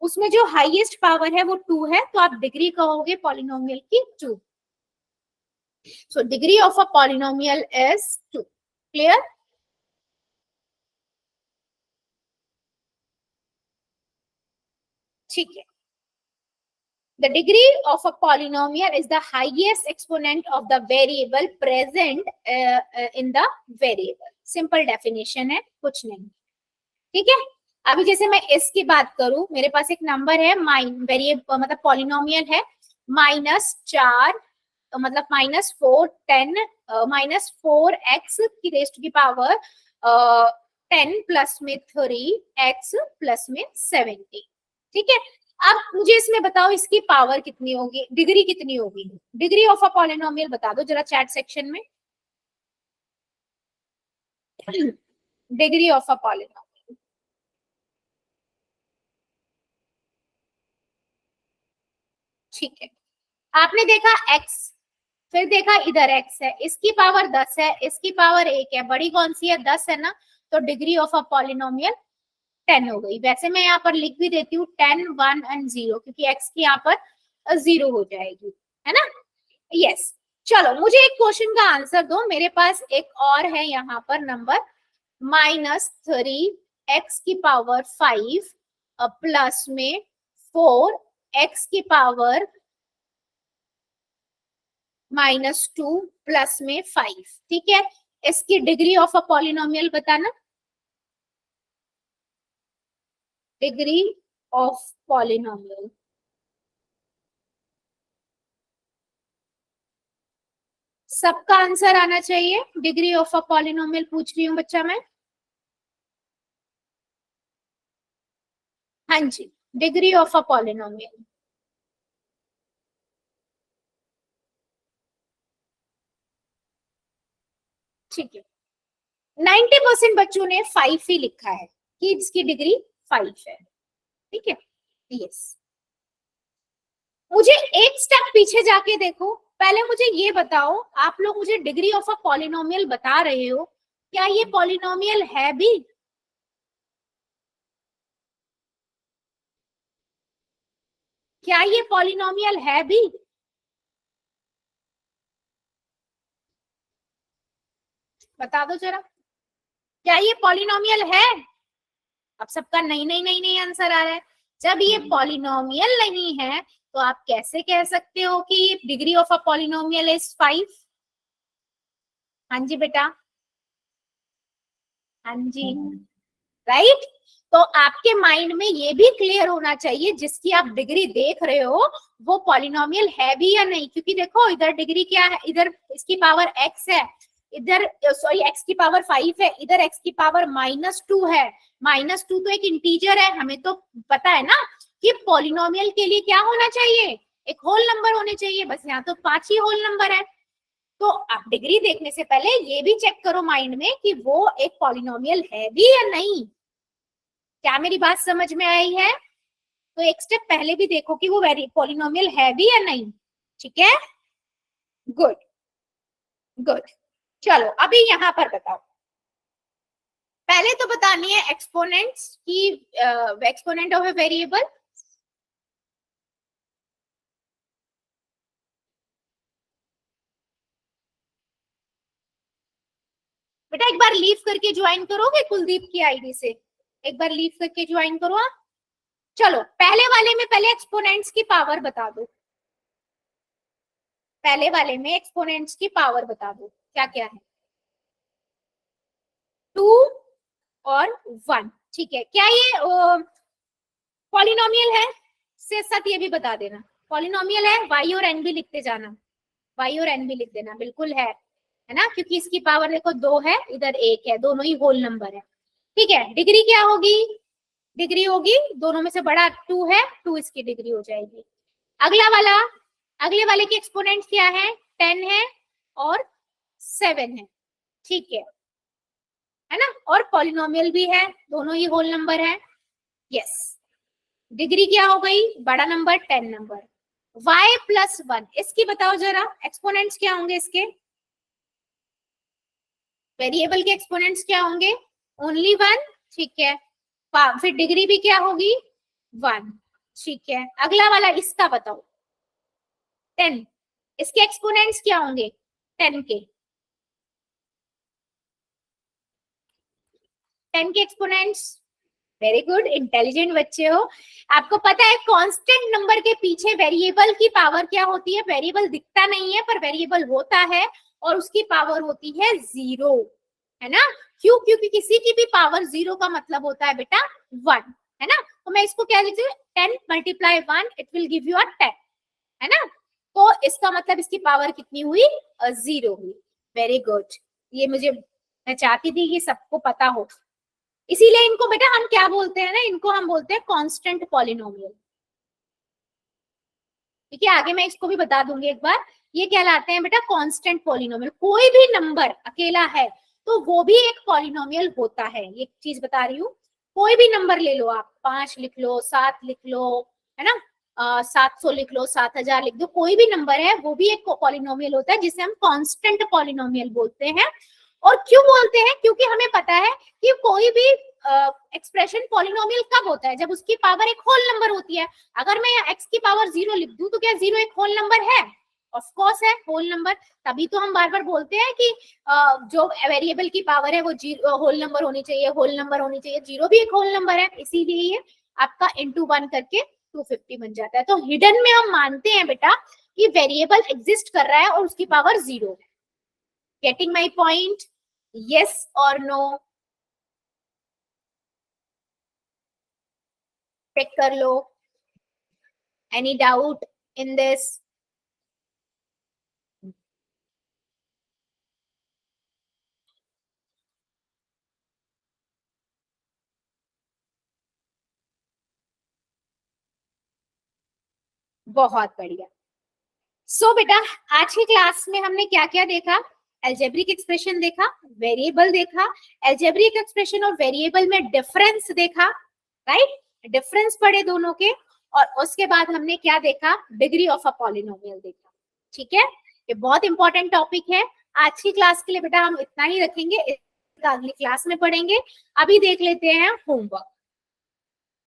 उसमें जो हाईएस्ट पावर है वो 2 है, तो आप डिग्री कहोगे पॉलिनोमियल की 2। So degree of a polynomial is 2। Clear? ठीक है, the degree of a polynomial is the highest exponent of the variable present in the variable। Simple definition है, कुछ नहीं। ठीक है, अभी जैसे मैं इसकी बात करूं, मेरे पास एक नंबर है, वेरिएबल मतलब पॉलिनोमियल है, -4 मतलब -4 10 -4x की रेस्ट की पावर 10 प्लस में 3x प्लस में 70। ठीक है, अब मुझे इसमें बताओ इसकी पावर कितनी होगी, डिग्री कितनी होगी, डिग्री ऑफ अ पॉलिनोमियल बता दो जरा चैट सेक्शन में। डिग्री ऑफ अ पॉलिनोमियल, ठीक है, आपने देखा x, फिर देखा इधर x है, इसकी पावर 10 है, इसकी पावर 1 है, बड़ी कौन सी है, 10 है ना, तो डिग्री ऑफ अ पॉलिनोमियल 10 हो गई। वैसे मैं यहाँ पर लिख भी देती हूँ 10 1 एंड 0, क्योंकि x की यहाँ पर 0 हो जाएगी, है ना। यस, चलो मुझे एक क्वेश्चन का आंसर दो, मेरे पास एक और है यहाँ पर नंबर -3x की पावर 5 प्लस में 4x की पावर -2 प्लस में 5। ठीक है, इसकी डिग्री ऑफ अ पॉलिनोमियल बताना, डिग्री ऑफ पॉलिनोमियल। सबका आंसर आना चाहिए, डिग्री ऑफ अ पॉलिनोमियल पूछ रही हूँ बच्चा मैं। हाँ जी, डिग्री ऑफ अ पॉलिनोमियल। ठीक है, 90% बच्चों ने 5 ही लिखा है कि इसकी डिग्री 5 है। ठीक है, यस। मुझे एक स्टेप पीछे जाके देखो, पहले मुझे ये बताओ, आप लोग मुझे डिग्री ऑफ अ पॉलिनोमियल बता रहे हो, क्या ये पॉलिनोमियल है भी? क्या ये पॉलिनोमियल है भी? बता दो जरा। क्या ये पॉलिनोमियल है? अब सबका नहीं नहीं नहीं नहीं आंसर आ रहा है। जब ये पॉलिनोमियल नहीं है तो आप कैसे कह सकते हो कि degree of a polynomial is 5? हाँ जी बेटा, हाँ जी, राइट। तो आपके माइंड में ये भी क्लियर होना चाहिए जिसकी आप डिग्री देख रहे हो वो पॉलिनोमियल है भी या नहीं, क्योंकि देखो इधर डिग्री क्या है, इधर इसकी पावर x है, इधर सॉरी x की पावर 5 है, इधर x की पावर -2 है। -2 तो एक इंटीजर है, हमें तो पता है ना कि पॉलिनोमियल के लिए क्या होना चाहिए, एक होल नंबर होने चाहिए, बस यहाँ तो 5 ही होल नंबर है। तो आप डिग्री देखने से पहले ये भी चेक करो माइंड में कि वो एक पॉलिनोमियल है भी या नहीं। क्या मेरी बात समझ में आई है? तो एक स्टेप पहले भी देखो कि वो पॉलिनोमियल है भी या नहीं। ठीक है, गुड गुड। चलो अभी यहां पर बताओ, पहले तो बतानी है एक्सपोनेंट्स की, एक्सपोनेंट ऑफ ए वेरिएबल। बेटा एक बार लीव करके ज्वाइन करोगे कुलदीप की आईडी से, एक बार लीव करके ज्वाइन करो आप। चलो पहले वाले में पहले एक्सपोनेंट्स की पावर बता दो, पहले वाले में एक्सपोनेंट्स की पावर बता दो क्या क्या है। 2 और 1, ठीक है। क्या ये पॉलिनोमियल है? से साथ ये भी बता देना पॉलिनोमियल है। y और n भी लिखते जाना, y और n भी लिख देना, बिल्कुल है ना, क्योंकि इसकी पावर देखो 2 है, इधर 1 है, दोनों ही होल नंबर है। ठीक है, डिग्री क्या होगी? डिग्री होगी, दोनों में से बड़ा 2 है, 2 इसकी डिग्री हो जाएगी। अगला वाला, अगले वाले की एक्सपोनेंट क्या है? 10 है और 7 है, ठीक है ना, और पॉलिनोमियल भी है, दोनों ही होल नंबर है। यस, डिग्री क्या हो गई? बड़ा नंबर 10 नंबर। y प्लस 1, इसकी बताओ जरा एक्सपोनेंट्स क्या होंगे इसके, वेरिएबल के एक्सपोनेंट्स क्या होंगे? ओनली 1, ठीक है। फिर डिग्री भी क्या होगी? 1, ठीक है। अगला वाला इसका बताओ 10, इसके एक्सपोनेंट्स क्या होंगे 10 के? 10 के एक्सपोनेंट्स, वेरी गुड, इंटेलिजेंट बच्चे हो। आपको पता है कांस्टेंट नंबर के पीछे वेरिएबल की पावर क्या होती है? वेरिएबल दिखता नहीं है पर वेरिएबल होता है और उसकी पावर होती है 0, है ना। क्यों? क्योंकि किसी की भी पावर 0 का मतलब होता है बेटा 1, है ना। तो मैं इसको क्या लिखती हूँ, 10 × 1 इट विल गिव यू अ 10, है ना। तो इसका मतलब इसकी पावर कितनी हुई? 0 हुई। वेरी गुड, ये मुझे, मैं चाहती थी कि सबको पता हो, इसीलिए इनको बेटा हम क्या बोलते हैं ना, इनको हम बोलते हैं कांस्टेंट पॉलिनोमियल। ठीक है, आगे मैं इसको भी बता दूंगी एक बार, ये कहलाते हैं बेटा कांस्टेंट पॉलिनोमियल। कोई भी नंबर अकेला है तो वो भी एक पॉलिनोमियल होता है, ये चीज बता रही हूँ। कोई भी नंबर ले लो आप, 5 लिख लो, 7 लिख लो, है ना, 700 लिख लो, 7000 लिख दो, कोई भी नंबर है वो भी एक पॉलिनोमियल होता है जिसे हम कांस्टेंट पॉलिनोमियल बोलते हैं। और क्यों बोलते हैं? क्योंकि हमें पता है कि कोई भी एक्सप्रेशन पॉलिनोमियल कब होता है? जब उसकी पावर एक होल नंबर होती है। अगर मैं x की पावर 0 लिख दूं तो क्या 0 एक होल नंबर है? ऑफ कोर्स है होल नंबर। तभी तो हम बार बार बोलते हैं कि जो वेरिएबल की पावर है वो होल नंबर होनी चाहिए, होल नंबर होनी चाहिए। 0 भी एक होल नंबर है, इसीलिए ये आपका इंटू 1 करके 250 बन जाता है। तो हिडन में हम मानते हैं बेटा कि वेरिएबल एग्जिस्ट कर रहा है और उसकी पावर 0 है। Getting my point? यस और नो? चेक कर लो, एनी डाउट इन दिस? बहुत बढ़िया। सो बेटा आज की क्लास में हमने क्या क्या देखा? अलजेब्रिक एक्सप्रेशन देखा, वेरिएबल देखा, अलजेब्रिक एक्सप्रेशन और वेरिएबल में डिफरेंस देखा, राइट, डिफरेंस पढ़े दोनों के। और उसके बाद हमने क्या देखा? डिग्री ऑफ अ पॉलिनोमियल देखा। ठीक है, ये बहुत इंपॉर्टेंट टॉपिक है। आज की क्लास के लिए बेटा हम इतना ही रखेंगे, अगली क्लास में पढ़ेंगे। अभी देख लेते हैं होमवर्क।